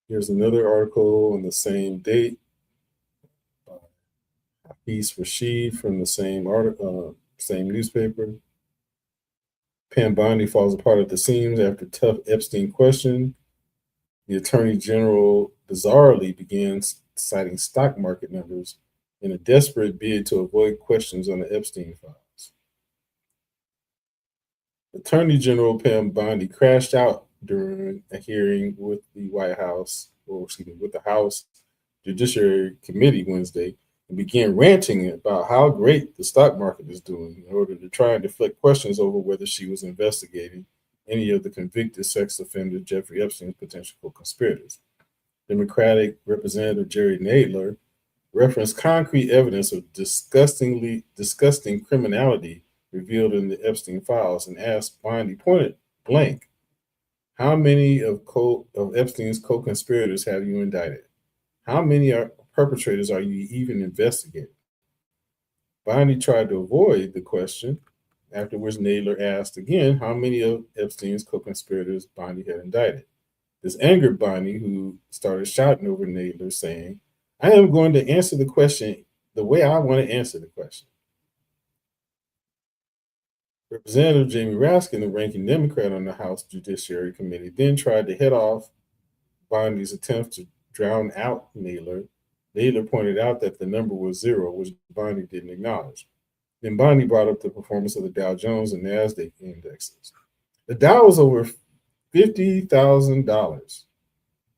Here's another article on the same date. Piece Rashid from the same article, same newspaper. Pam Bondi falls apart at the seams after tough Epstein question. The Attorney General bizarrely begins citing stock market numbers in a desperate bid to avoid questions on the Epstein files. Attorney General Pam Bondi crashed out during a hearing with the White House, or excuse me, with the House Judiciary Committee Wednesday, and began ranting about how great the stock market is doing in order to try and deflect questions over whether she was investigating any of the convicted sex offender Jeffrey Epstein's potential co-conspirators. Democratic Representative Jerry Nadler referenced concrete evidence of disgusting criminality revealed in the Epstein files and asked Bondi point blank, how many of Epstein's co-conspirators have you indicted? How many perpetrators are you even investigating? Bondi tried to avoid the question, after which Nadler asked again how many of Epstein's co-conspirators Bondi had indicted. This angered Bondi, who started shouting over Nadler, saying, I am going to answer the question the way I want to answer the question. Representative Jamie Raskin, the ranking Democrat on the House Judiciary Committee, then tried to head off Bondi's attempt to drown out Nadler. Nadler pointed out that the number was 0, which Bondi didn't acknowledge. Then Bondi brought up the performance of the Dow Jones and NASDAQ indexes. The Dow was over $50,000.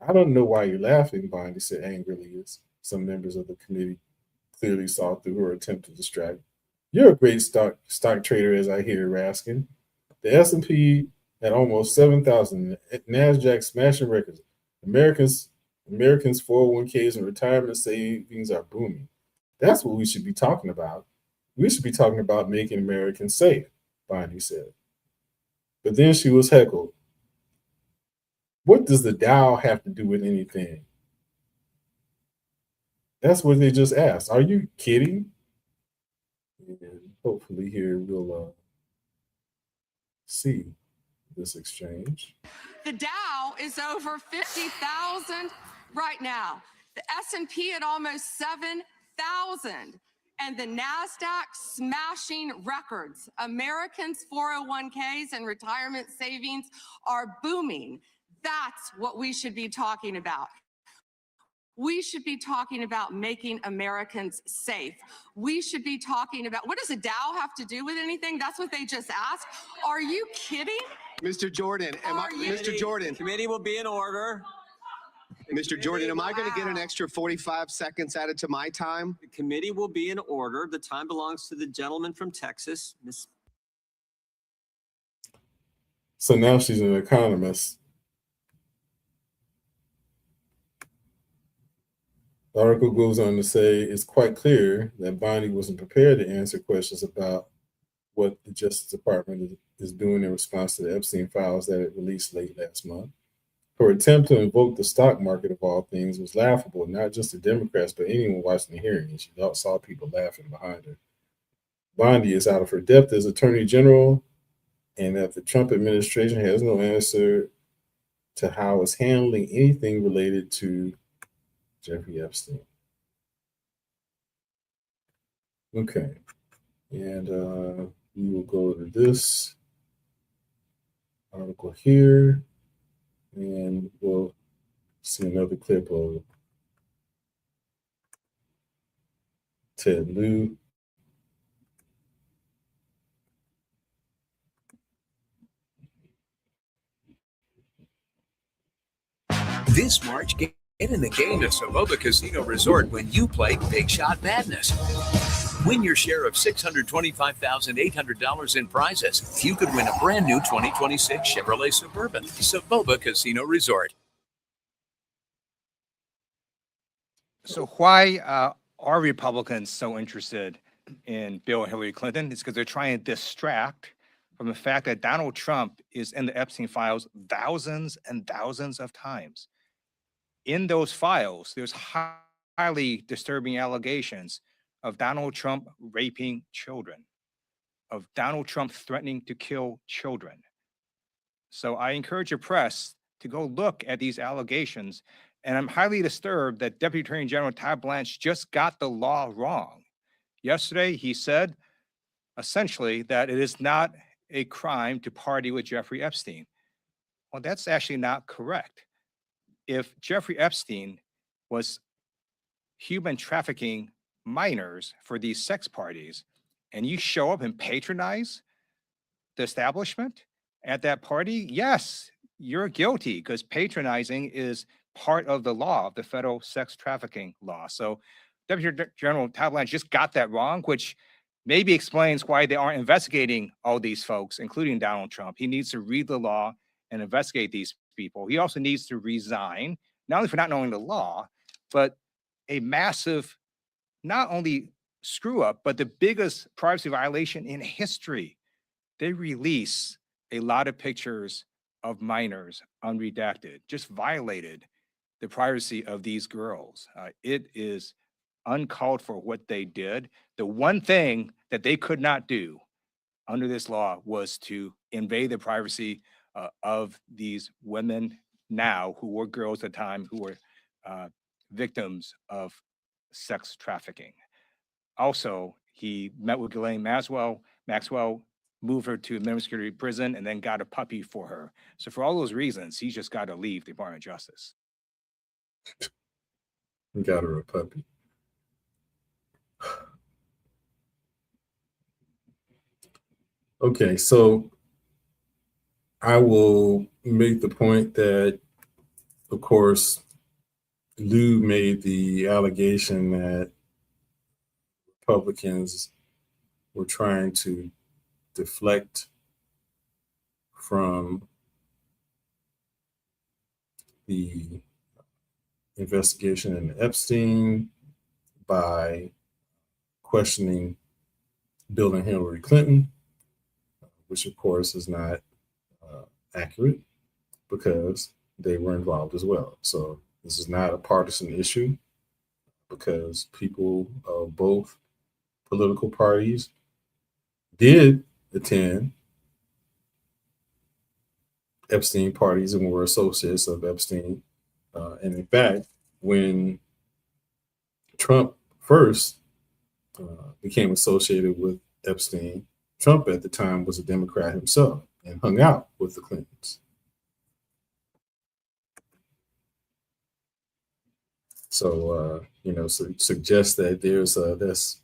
I don't know why you're laughing, Bondi said angrily, as some members of the committee clearly saw through her attempt to distract. You're a great stock trader, as I hear, Raskin. The S&P at almost 7,000, NASDAQ smashing records. Americans' 401ks and retirement savings are booming. That's what we should be talking about. We should be talking about making Americans safe, Bondi said. But then she was heckled. What does the Dow have to do with anything? That's what they just asked. Are you kidding? And hopefully here we'll see this exchange. The Dow is over 50,000 right now. The S&P at almost 7,000. And the NASDAQ smashing records. Americans' 401ks and retirement savings are booming. That's what we should be talking about. We should be talking about making Americans safe. We should be talking about, what does a Dow have to do with anything? That's what they just asked. Are you kidding? Mr. Jordan, Mr. Jordan. Committee will be in order. Mr. Jordan, am I going to get an extra 45 seconds added to my time? The committee will be in order. The time belongs to the gentleman from Texas, Ms. So now she's an economist. The article goes on to say it's quite clear that Bondi wasn't prepared to answer questions about what the Justice Department is doing in response to the Epstein files that it released late last month. Her attempt to invoke the stock market of all things was laughable, not just the Democrats, but anyone watching the hearing. She saw people laughing behind her. Bondi is out of her depth as Attorney General, and that the Trump administration has no answer to how it's handling anything related to Jeffrey Epstein. Okay, and we will go to this article here, and we'll see another clip of Ted Lieu. This March, get in the game at Saboba Casino Resort when you play Big Shot Madness. Win your share of $625,800 in prizes. You could win a brand new 2026 Chevrolet Suburban. Saboba Casino Resort. So why are Republicans so interested in Bill and Hillary Clinton? It's because they're trying to distract from the fact that Donald Trump is in the Epstein files thousands and thousands of times. In those files, there's highly disturbing allegations of Donald Trump raping children, of Donald Trump threatening to kill children. So I encourage the press to go look at these allegations. And I'm highly disturbed that Deputy Attorney General Todd Blanche just got the law wrong. Yesterday, he said essentially that it is not a crime to party with Jeffrey Epstein. Well, that's actually not correct. If Jeffrey Epstein was human trafficking minors for these sex parties, and you show up and patronize the establishment at that party, yes, you're guilty, because patronizing is part of the law, the federal sex trafficking law. So Deputy General Todd Blanche just got that wrong, which maybe explains why they aren't investigating all these folks, including Donald Trump. He needs to read the law and investigate these people. He also needs to resign, not only for not knowing the law, but a massive, not only screw up, but the biggest privacy violation in history. They release a lot of pictures of minors unredacted, just violated the privacy of these girls. It is uncalled for what they did. The one thing that they could not do under this law was to invade the privacy of these women now, who were girls at the time, who were victims of sex trafficking. Also, he met with Ghislaine Maxwell, moved her to a minimum security prison, and then got a puppy for her. So for all those reasons, he's just got to leave the Department of Justice. Got her a puppy. Okay, so I will make the point that, of course, Lieu made the allegation that Republicans were trying to deflect from the investigation into Epstein by questioning Bill and Hillary Clinton, which of course is not accurate because they were involved as well. So this is not a partisan issue because people of both political parties did attend Epstein parties and were associates of Epstein. And in fact, when Trump first became associated with Epstein, Trump at the time was a Democrat himself and hung out with the Clintons. So, suggest that there's this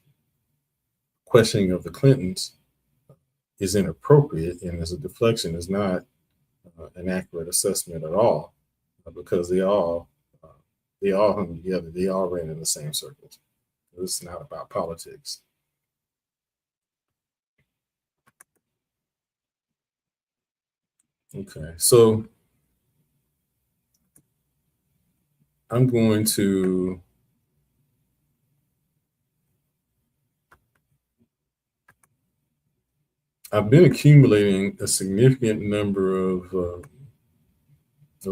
questioning of the Clintons is inappropriate and as a deflection is not an accurate assessment at all, because they all hung together. They all ran in the same circles. It's not about politics. Okay, so I'm going to I've been accumulating a significant number of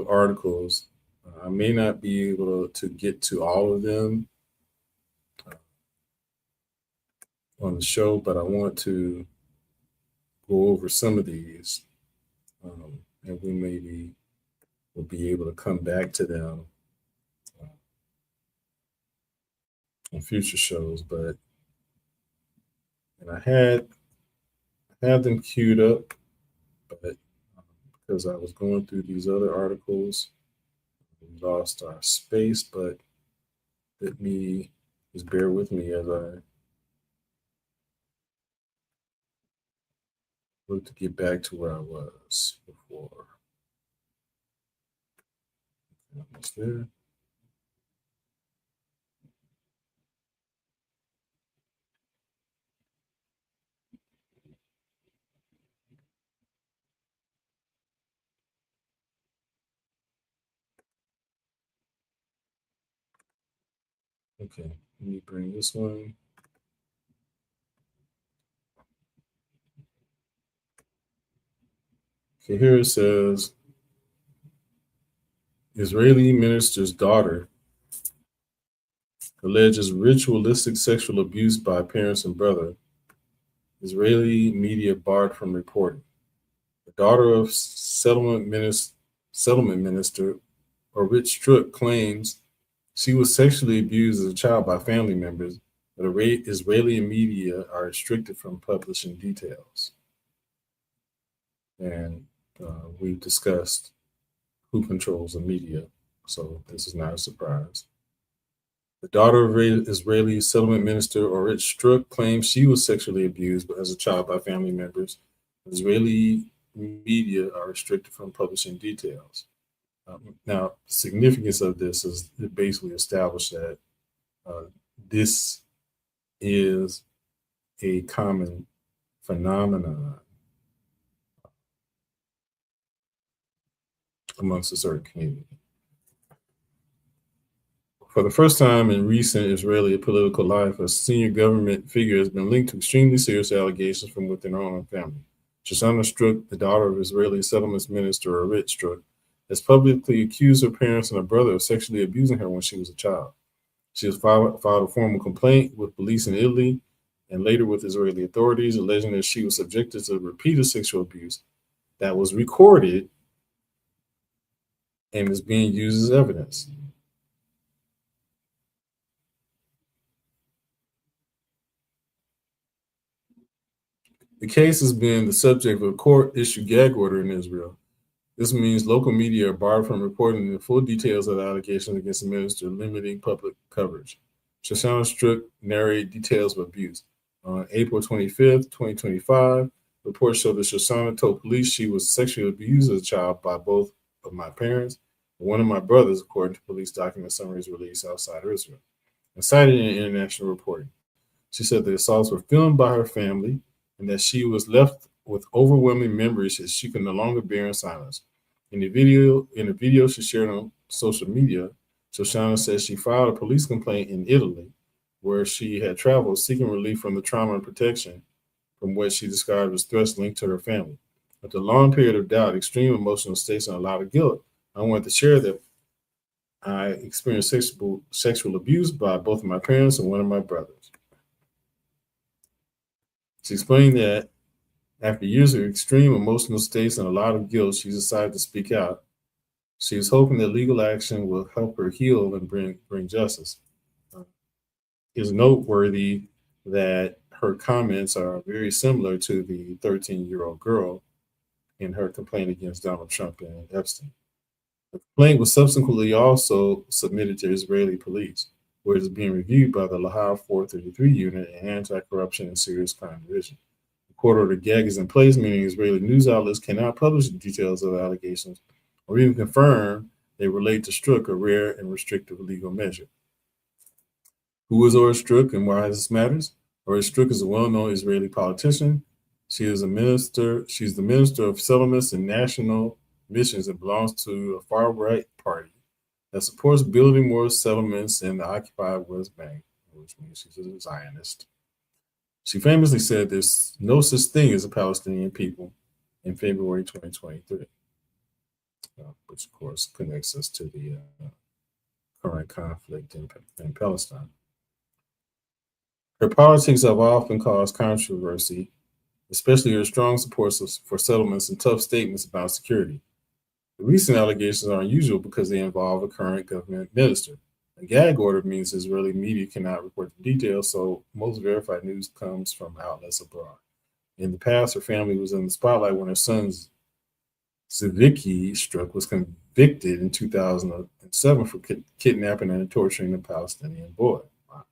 articles. I may not be able to get to all of them on the show, but I want to go over some of these, and we maybe will be able to come back to them in future shows. But and I had them queued up, but because I was going through these other articles, we lost our space. But let me just bear with me as I look to get back to where I was before. Almost there. Okay, let me bring this one. Okay, here it says Israeli minister's daughter alleges ritualistic sexual abuse by parents and brother. Israeli media barred from reporting. The daughter of settlement minister Orit Struk claims she was sexually abused as a child by family members, but Israeli media are restricted from publishing details. And we've discussed who controls the media, so this is not a surprise. The daughter of Israeli settlement minister Orit Struk claims she was sexually abused as a child by family members. Israeli media are restricted from publishing details. Now, the significance of this is it basically established that this is a common phenomenon amongst a certain community. For the first time in recent Israeli political life, a senior government figure has been linked to extremely serious allegations from within her own family. Shoshana Struk, the daughter of Israeli settlements minister Orit Struk, has publicly accused her parents and her brother of sexually abusing her when she was a child. She has filed a formal complaint with police in Italy and later with Israeli authorities, alleging that she was subjected to repeated sexual abuse that was recorded and is being used as evidence. The case has been the subject of a court-issued gag order in Israel. This means local media are barred from reporting the full details of the allegations against the minister, limiting public coverage. Shoshana Struk narrated details of abuse. On April 25th, 2025, reports show that Shoshana told police she was sexually abused as a child by both of my parents and one of my brothers, according to police document summaries released outside of Israel, and cited in international reporting. She said the assaults were filmed by her family and that she was left with overwhelming memories that she could no longer bear in silence. In a video she shared on social media, Shoshana says she filed a police complaint in Italy, where she had traveled seeking relief from the trauma and protection from what she described as threats linked to her family. After a long period of doubt, extreme emotional states, and a lot of guilt, I wanted to share that I experienced sexual abuse by both of my parents and one of my brothers. She explained that after years of extreme emotional states and a lot of guilt, she decided to speak out. She is hoping that legal action will help her heal and bring justice. It is noteworthy that her comments are very similar to the 13-year-old girl in her complaint against Donald Trump and Epstein. The complaint was subsequently also submitted to Israeli police, where it is being reviewed by the Lahav 433 unit and Anti-Corruption and Serious Crime Division. Court order gag is in place, meaning Israeli news outlets cannot publish the details of the allegations or even confirm they relate to Struk, a rare and restrictive legal measure. Who is Orit Struk and why this matters? Orit Struk is a well-known Israeli politician. She is a minister. She's the minister of settlements and national missions and belongs to a far-right party that supports building more settlements in the occupied West Bank, which means she's a Zionist. She famously said there's no such thing as a Palestinian people in February 2023, which of course connects us to the current conflict in Palestine. Her politics have often caused controversy, especially her strong support for settlements and tough statements about security. The recent allegations are unusual because they involve a current government minister. A gag order means Israeli media cannot report the details, so most verified news comes from outlets abroad. In the past, her family was in the spotlight when her son Zviki Strzok was convicted in 2007 for kidnapping and torturing a Palestinian boy. Wow.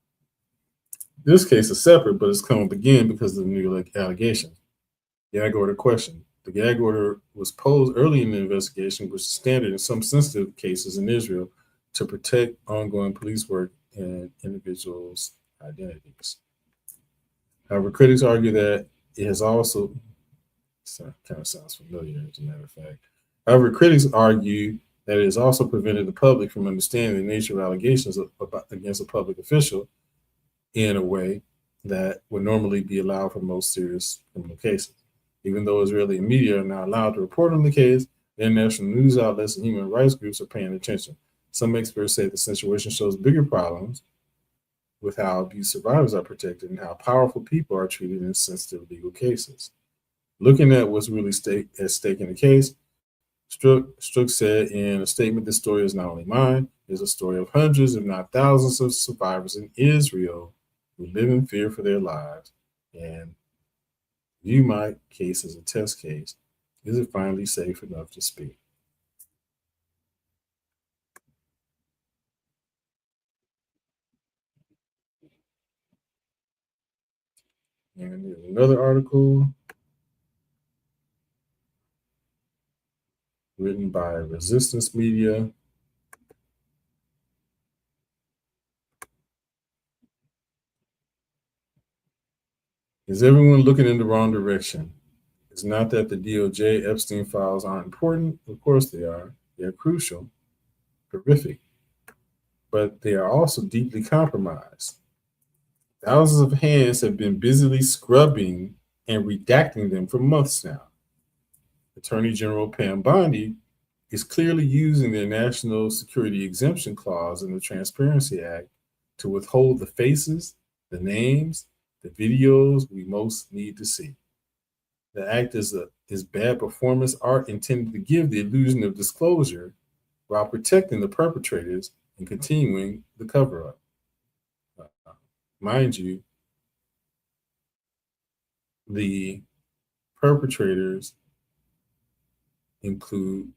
This case is separate, but it's come up again because of the new allegations. Gag order question. The gag order was posed early in the investigation, which is standard in some sensitive cases in Israel to protect ongoing police work and individuals' identities. However, critics argue that it has also, kind of sounds familiar as a matter of fact. However, critics argue that it has also prevented the public from understanding the nature of allegations against a public official in a way that would normally be allowed for most serious criminal cases. Even though Israeli media are now allowed to report on the case, international news outlets and human rights groups are paying attention. Some experts say the situation shows bigger problems with how abuse survivors are protected and how powerful people are treated in sensitive legal cases. Looking at what's really at stake in the case, Strzok said in a statement, "This story is not only mine, it's a story of hundreds, if not thousands, of survivors in Israel who live in fear for their lives and view my case as a test case. Is it finally safe enough to speak?" And there's another article written by Resistance Media. Is everyone looking in the wrong direction? It's not that the DOJ Epstein files aren't important. Of course they are. They're crucial, horrific, but they are also deeply compromised. Thousands of hands have been busily scrubbing and redacting them for months now. Attorney General Pam Bondi is clearly using their national security exemption clause in the Transparency Act to withhold the faces, the names, the videos we most need to see. The act is bad performance art intended to give the illusion of disclosure while protecting the perpetrators and continuing the cover-up. Mind you, the perpetrators include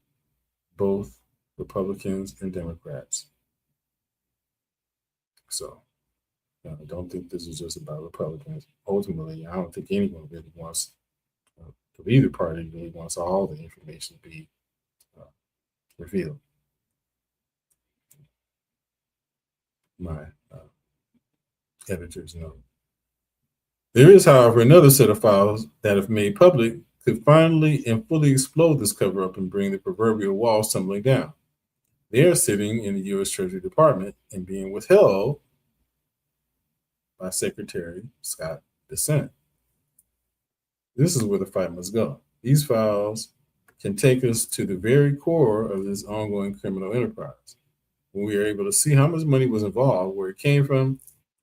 both Republicans and Democrats. So I don't think this is just about Republicans. Ultimately, I don't think anyone really wants, of either party really wants all the information to be revealed. My editors know. There is, however, another set of files that, if made public, could finally and fully explode this cover-up and bring the proverbial walls tumbling down. They are sitting in the U.S. Treasury Department and being withheld by Secretary Scott Bessent. This is where the fight must go. These files can take us to the very core of this ongoing criminal enterprise. When we are able to see how much money was involved, where it came from,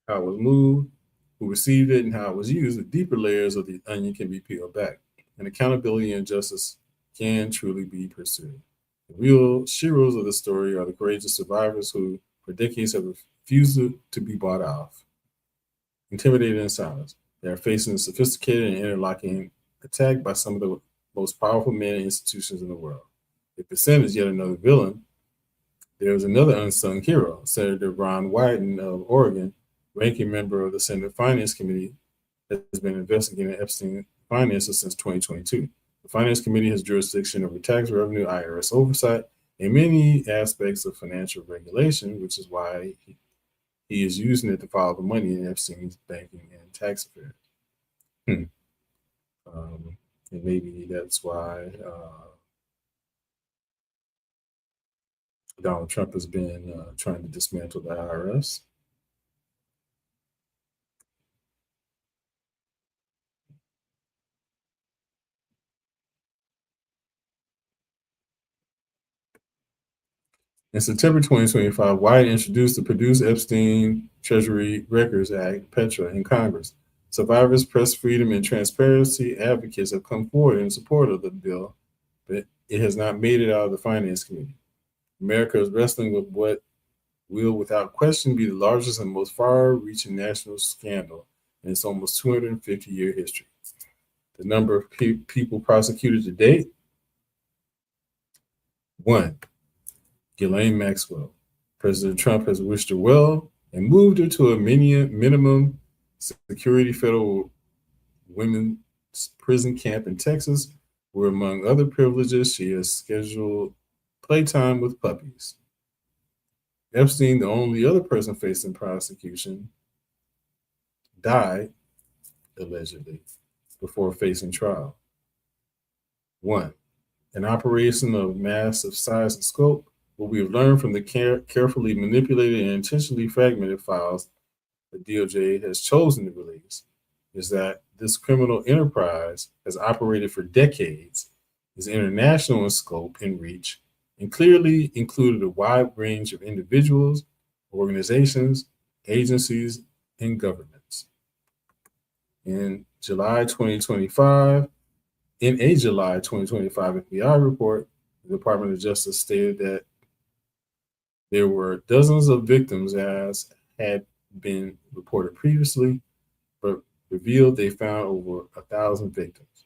how it was moved, who received it, and how it was used, the deeper layers of the onion can be peeled back, and accountability and justice can truly be pursued. The real heroes of the story are the courageous survivors who, for decades, have refused to be bought off, intimidated and silenced. They are facing a sophisticated and interlocking attack by some of the most powerful men and institutions in the world. If Bessent is yet another villain, there is another unsung hero, Senator Ron Wyden of Oregon, ranking member of the Senate Finance Committee, that has been investigating Epstein finances since 2022. The Finance Committee has jurisdiction over tax revenue, IRS oversight, and many aspects of financial regulation, which is why he is using it to follow the money in Epstein's banking and tax affairs. And maybe that's why Donald Trump has been trying to dismantle the IRS. In September 2025, White introduced the Produce Epstein Treasury Records Act, PETRA, in Congress. Survivors, press freedom, and transparency advocates have come forward in support of the bill, but it has not made it out of the Finance Committee. America is wrestling with what will, without question, be the largest and most far-reaching national scandal in its almost 250-year history. The number of people prosecuted to date: 1. Ghislaine Maxwell. President Trump has wished her well and moved her to a minimum security federal women's prison camp in Texas, where, among other privileges, she has scheduled playtime with puppies. Epstein, the only other person facing prosecution, died, allegedly, before facing trial. 1. An operation of massive size and scope. What we have learned from the carefully manipulated and intentionally fragmented files the DOJ has chosen to release is that this criminal enterprise has operated for decades, is international in scope and reach, and clearly included a wide range of individuals, organizations, agencies, and governments. In a July 2025 FBI report, the Department of Justice stated that there were dozens of victims, as had been reported previously, but revealed they found over 1,000 victims.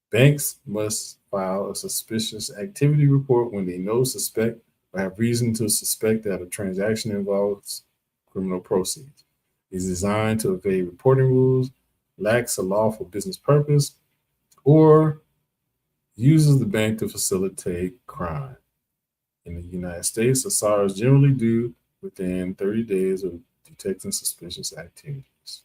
Banks must file a suspicious activity report when they know, suspect, or have reason to suspect that a transaction involves criminal proceeds, is designed to evade reporting rules, lacks a lawful business purpose, or uses the bank to facilitate crime. In the United States, the SARs generally do within 30 days of detecting suspicious activities.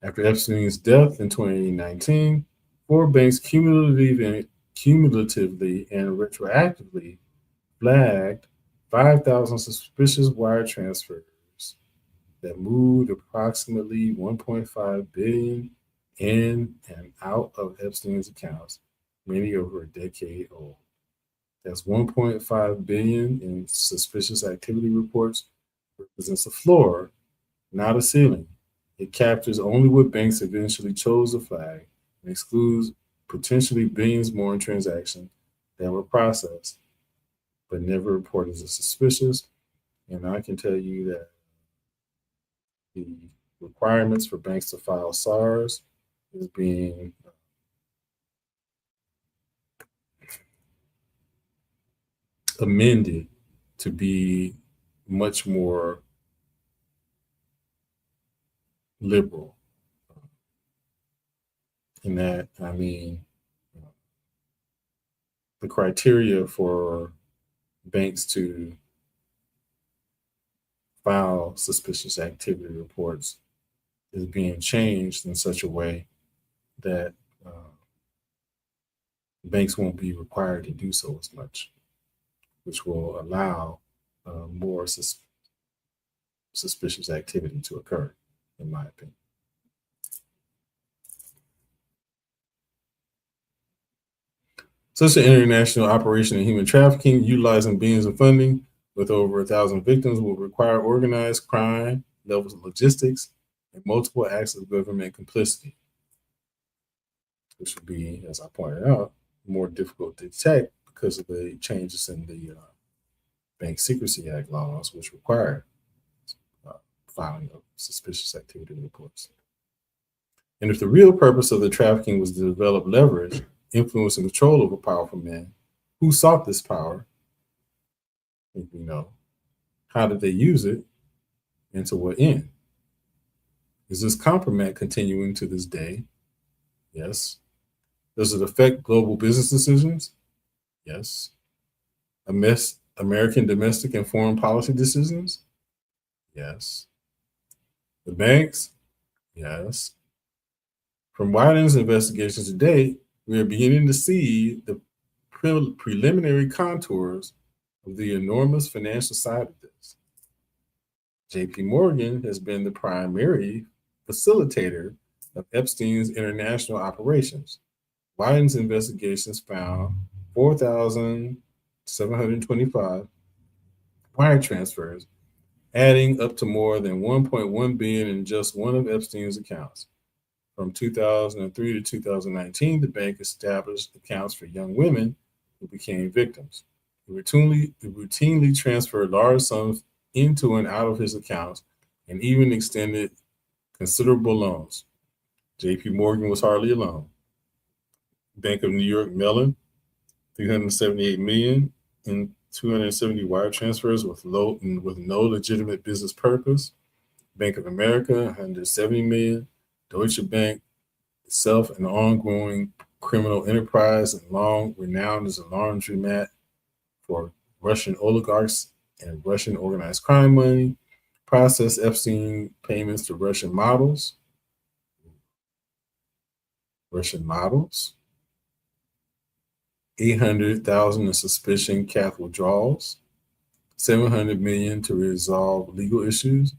After Epstein's death in 2019, 4 banks cumulatively and retroactively flagged 5,000 suspicious wire transfers that moved approximately $1.5 billion in and out of Epstein's accounts, many over a decade old. That's $1.5 billion in suspicious activity reports represents a floor, not a ceiling. It captures only what banks eventually chose to flag and excludes potentially billions more in transactions that were processed but never reported as suspicious. And I can tell you that the requirements for banks to file SARs is being amended to be much more liberal. In that, I mean, the criteria for banks to file suspicious activity reports is being changed in such a way that banks won't be required to do so as much, which will allow more suspicious activity to occur, in my opinion. Such an international operation in human trafficking, utilizing billions of funding with over 1,000 victims, will require organized crime, levels of logistics, and multiple acts of government complicity, which would be, as I pointed out, more difficult to detect because of the changes in the Bank Secrecy Act laws, which require filing of suspicious activity reports. And if the real purpose of the trafficking was to develop leverage, influence, and control over powerful men, who sought this power? I think we know. How did they use it, and to what end? Is this compromise continuing to this day? Yes. Does it affect global business decisions? Yes. American domestic and foreign policy decisions? Yes. The banks? Yes. From Wyden's investigations to date, we are beginning to see the preliminary contours of the enormous financial side of this. JP Morgan has been the primary facilitator of Epstein's international operations. Biden's investigations found 4,725 wire transfers, adding up to more than 1.1 billion in just one of Epstein's accounts. From 2003 to 2019, the bank established accounts for young women who became victims. He routinely transferred large sums into and out of his accounts and even extended considerable loans. JP Morgan was hardly alone. Bank of New York Mellon, 378 million in 270 wire transfers with no legitimate business purpose. Bank of America, 170 million. Deutsche Bank itself, an ongoing criminal enterprise and long renowned as a laundromat for Russian oligarchs and Russian organized crime money, processed Epstein payments to Russian models. 800,000 in suspicion capital withdrawals, 700 million to resolve legal issues,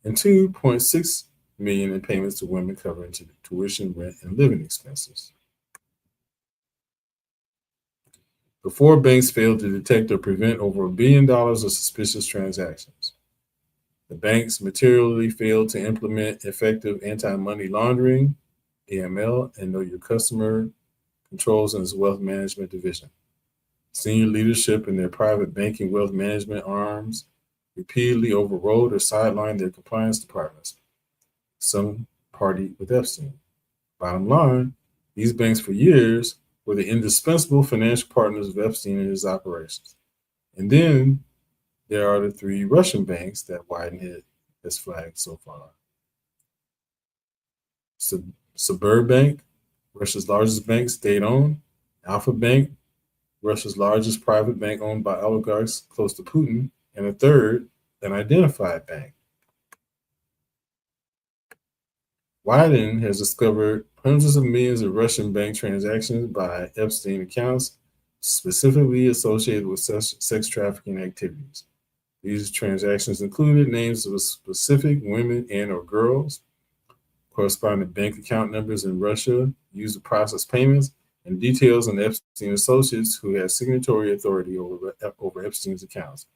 and 2.6 million in payments to women covering tuition, rent, and living expenses. The four banks failed to detect or prevent over $1 billion of suspicious transactions. The banks materially failed to implement effective anti-money laundering, AML, and know your customer controls in its wealth management division. Senior leadership in their private banking wealth management arms repeatedly overrode or sidelined their compliance departments. Some party with Epstein. Bottom line, these banks for years were the indispensable financial partners of Epstein and his operations. And then there are the three Russian banks that Wyden has flagged so far. Suburbank, Russia's largest bank, state-owned. Alpha Bank, Russia's largest private bank owned by oligarchs close to Putin. And a third, an identified bank. Wyden has discovered hundreds of millions of Russian bank transactions by Epstein accounts, specifically associated with sex trafficking activities. These transactions included names of specific women and or girls, corresponding bank account numbers in Russia used to process payments, and details on Epstein associates who had signatory authority over Epstein's accounts.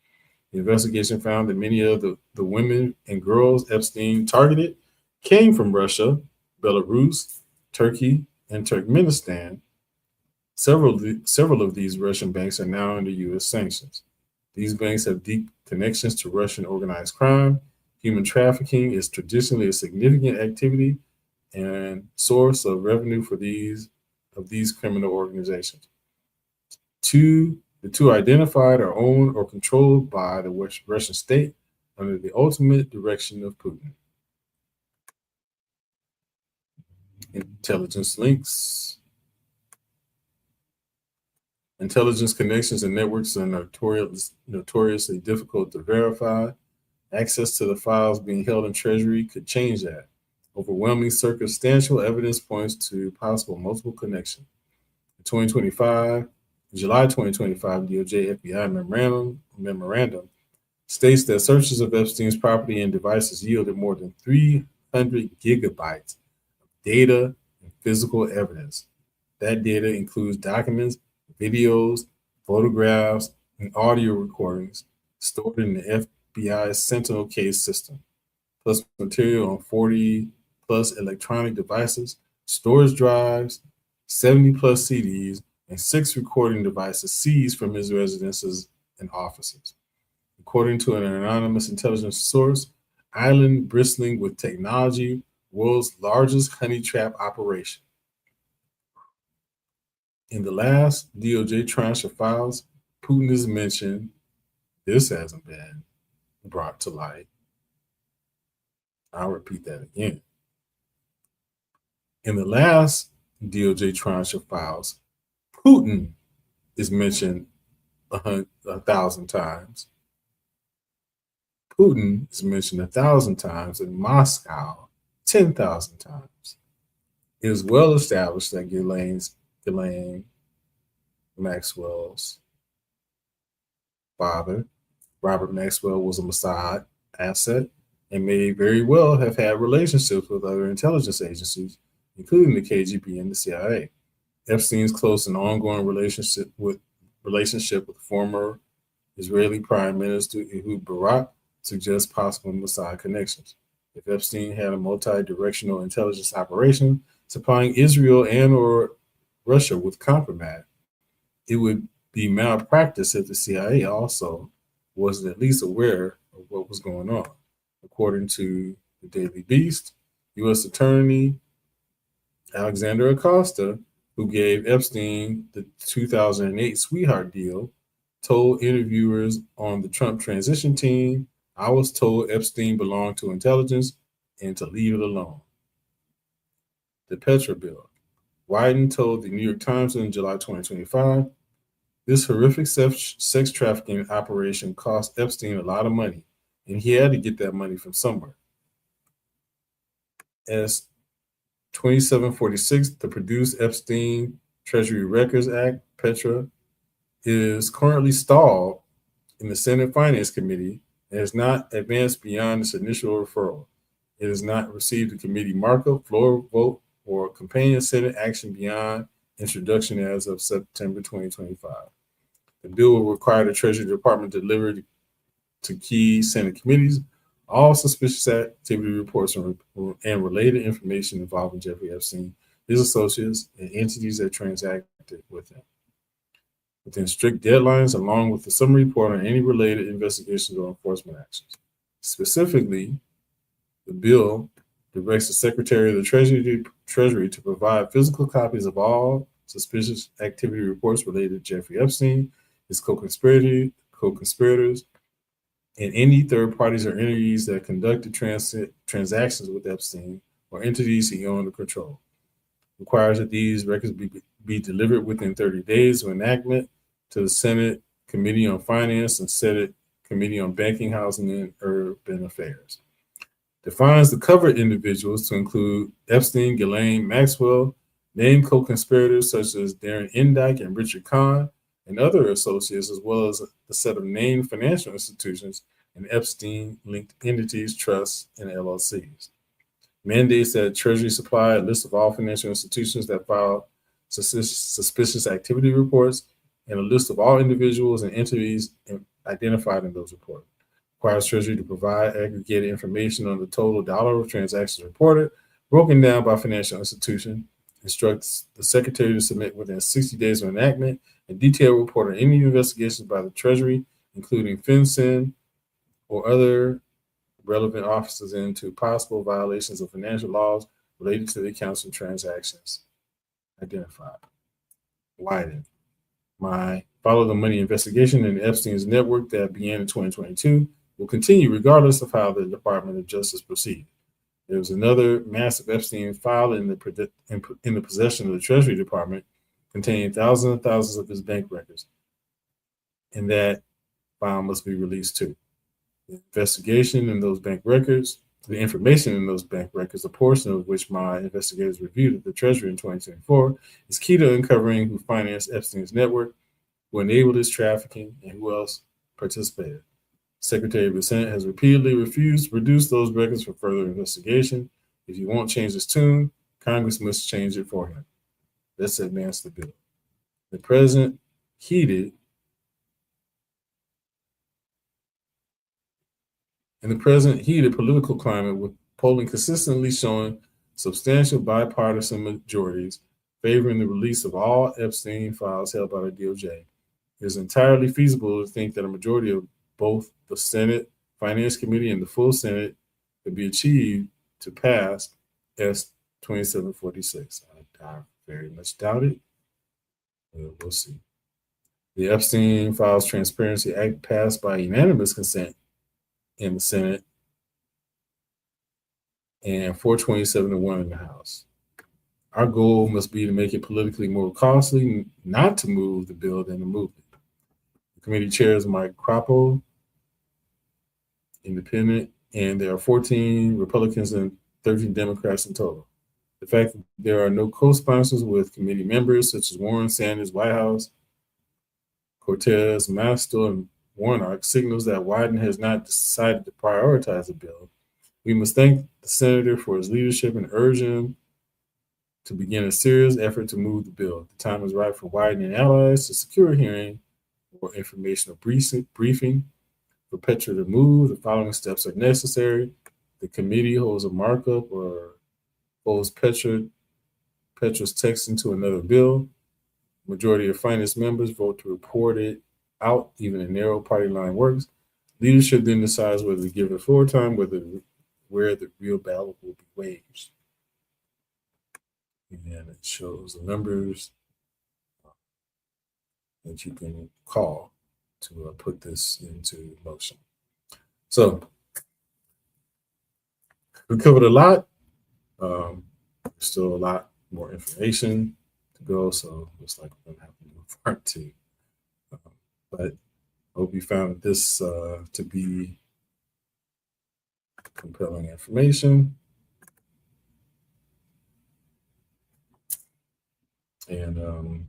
The investigation found that many of the women and girls Epstein targeted came from Russia, Belarus, Turkey, and Turkmenistan. Several of these Russian banks are now under U.S. sanctions. These banks have deep connections to Russian organized crime. Human trafficking is traditionally a significant activity and source of revenue for these criminal organizations. The two identified are owned or controlled by the Russian state under the ultimate direction of Putin. Intelligence links. Intelligence connections and networks are notoriously difficult to verify. Access to the files being held in Treasury could change that. Overwhelming circumstantial evidence points to possible multiple connections. In July 2025, DOJ FBI memorandum states that searches of Epstein's property and devices yielded more than 300 gigabytes of data and physical evidence. That data includes documents, videos, photographs, and audio recordings stored in the FBI's Sentinel case system, plus material on 40 plus electronic devices, storage drives, 70 plus CDs, and 6 recording devices seized from his residences and offices. According to an anonymous intelligence source, island bristling with technology, world's largest honey trap operation. In the last DOJ tranche of files, Putin is mentioned. This hasn't been brought to light. I'll repeat that again. In the last DOJ tranche of files, Putin is mentioned 1,000 times. Putin is mentioned 1,000 times, and Moscow 10,000 times. It is well established that Ghislaine Maxwell's father, Robert Maxwell, was a Mossad asset and may very well have had relationships with other intelligence agencies, including the KGB and the CIA. Epstein's close and ongoing relationship with former Israeli Prime Minister Ehud Barak suggests possible Mossad connections. If Epstein had a multi-directional intelligence operation supplying Israel and or Russia with compromise, it would be malpractice if the CIA also wasn't at least aware of what was going on. According to the Daily Beast, U.S. Attorney Alexander Acosta, who gave Epstein the 2008 sweetheart deal, told interviewers on the Trump transition team, "I was told Epstein belonged to intelligence and to leave it alone." The Petra bill. Wyden told the New York Times in July 2025, "This horrific sex trafficking operation cost Epstein a lot of money, and he had to get that money from somewhere." As 2746, the produced Epstein Treasury Records Act, Petra, is currently stalled in the Senate Finance Committee and has not advanced beyond its initial referral. It has not received a committee markup, floor vote, or companion Senate action beyond introduction as of September 2025. The bill will require the Treasury Department to deliver to key Senate committees all suspicious activity reports and related information involving Jeffrey Epstein, his associates, and entities that transacted with him, within strict deadlines, along with a summary report on any related investigations or enforcement actions. Specifically, the bill directs the Secretary of the Treasury to provide physical copies of all suspicious activity reports related to Jeffrey Epstein, his co-conspirators, and any third parties or entities that conducted transactions with Epstein or entities he owned or controlled. Requires that these records be delivered within 30 days of enactment to the Senate Committee on Finance and Senate Committee on Banking, Housing, and Urban Affairs. Defines the covered individuals to include Epstein, Ghislaine Maxwell, named co-conspirators such as Darren Endike and Richard Kahn, and other associates, as well as a set of named financial institutions and Epstein-linked entities, trusts, and LLCs. Mandates that Treasury supply a list of all financial institutions that file suspicious activity reports and a list of all individuals and entities identified in those reports. Requires Treasury to provide aggregated information on the total dollar of transactions reported, broken down by financial institution. Instructs the Secretary to submit within 60 days of enactment a detailed report on any investigations by the Treasury, including FinCEN or other relevant officers, into possible violations of financial laws related to the accounts and transactions identified. Wyden. My follow the money investigation into Epstein's network that began in 2022 will continue regardless of how the Department of Justice proceeds. There was another massive Epstein file in the possession of the Treasury Department containing thousands and thousands of his bank records, and that file must be released too. The investigation in those bank records, the information in those bank records, a portion of which my investigators reviewed at the Treasury in 2024, is key to uncovering who financed Epstein's network, who enabled his trafficking, and who else participated. Secretary of the Senate has repeatedly refused to produce those records for further investigation. If he won't change his tune, Congress must change it for him. Let's advance the bill. The president heated political climate, with polling consistently showing substantial bipartisan majorities favoring the release of all Epstein files held by the DOJ. It is entirely feasible to think that a majority of both the Senate Finance Committee and the full Senate could be achieved to pass S 2746. I very much doubt it. We'll see. The Epstein Files Transparency Act passed by unanimous consent in the Senate and 427 to 1 in the House. Our goal must be to make it politically more costly not to move the bill than to move it. The committee chair is Mike Crapo, independent, and there are 14 Republicans and 13 Democrats in total. The fact that there are no co-sponsors with committee members such as Warren, Sanders, Whitehouse, Cortez, Masto, and Warnock signals that Wyden has not decided to prioritize the bill. We must thank the senator for his leadership and urge him to begin a serious effort to move the bill. The time is right for Wyden and allies to secure a hearing or informational briefing for Petra to move. The following steps are necessary. The committee holds a markup or folds Petra's text into another bill. Majority of finance members vote to report it out. Even a narrow party line works. Leadership then decides whether to give it floor time, where the real ballot will be waged. And it shows the numbers that you can call to put this into motion. So we covered a lot. There's still a lot more information to go, so looks like we're gonna have to do part 2. But I hope you found this to be compelling information. And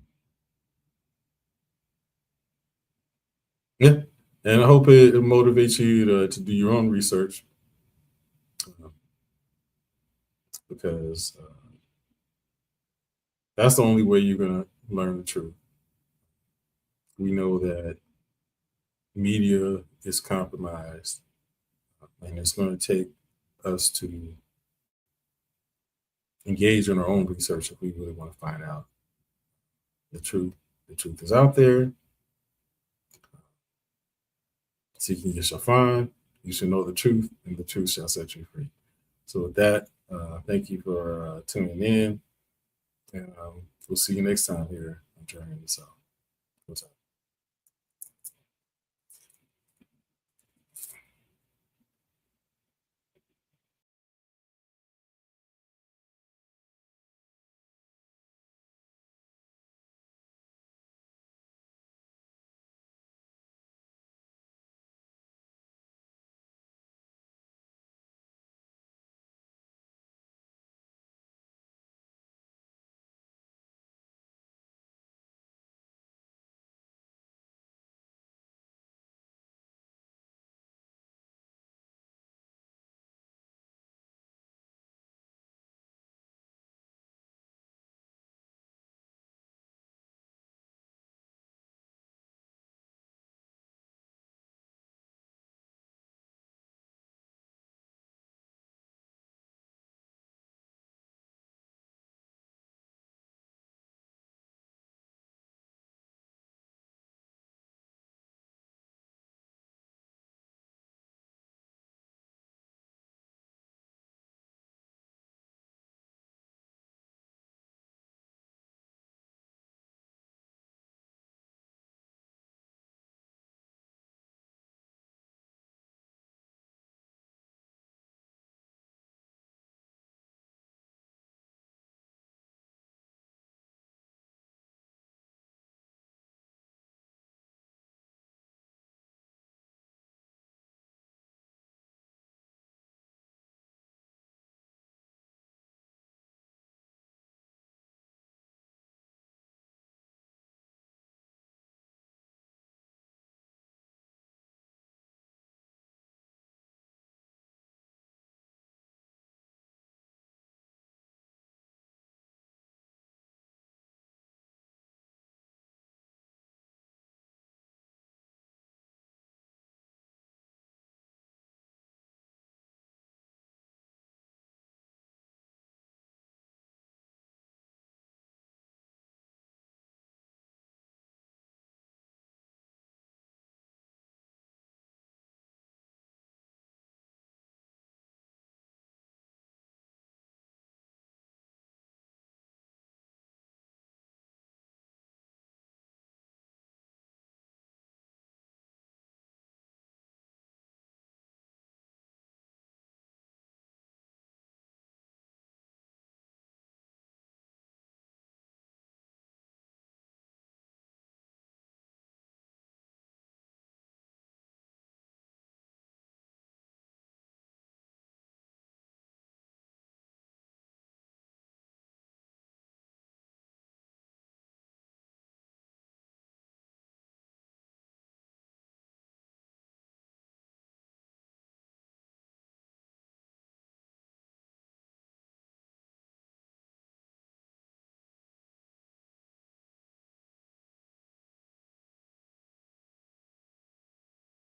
yeah, and I hope it motivates you to do your own research, because that's the only way you're going to learn the truth. We know that media is compromised, and it's going to take us to engage in our own research if we really want to find out the truth. The truth is out there. Seeking you shall find. You should know the truth, and the truth shall set you free. So with that, thank you for tuning in, and we'll see you next time here on Journey in the South.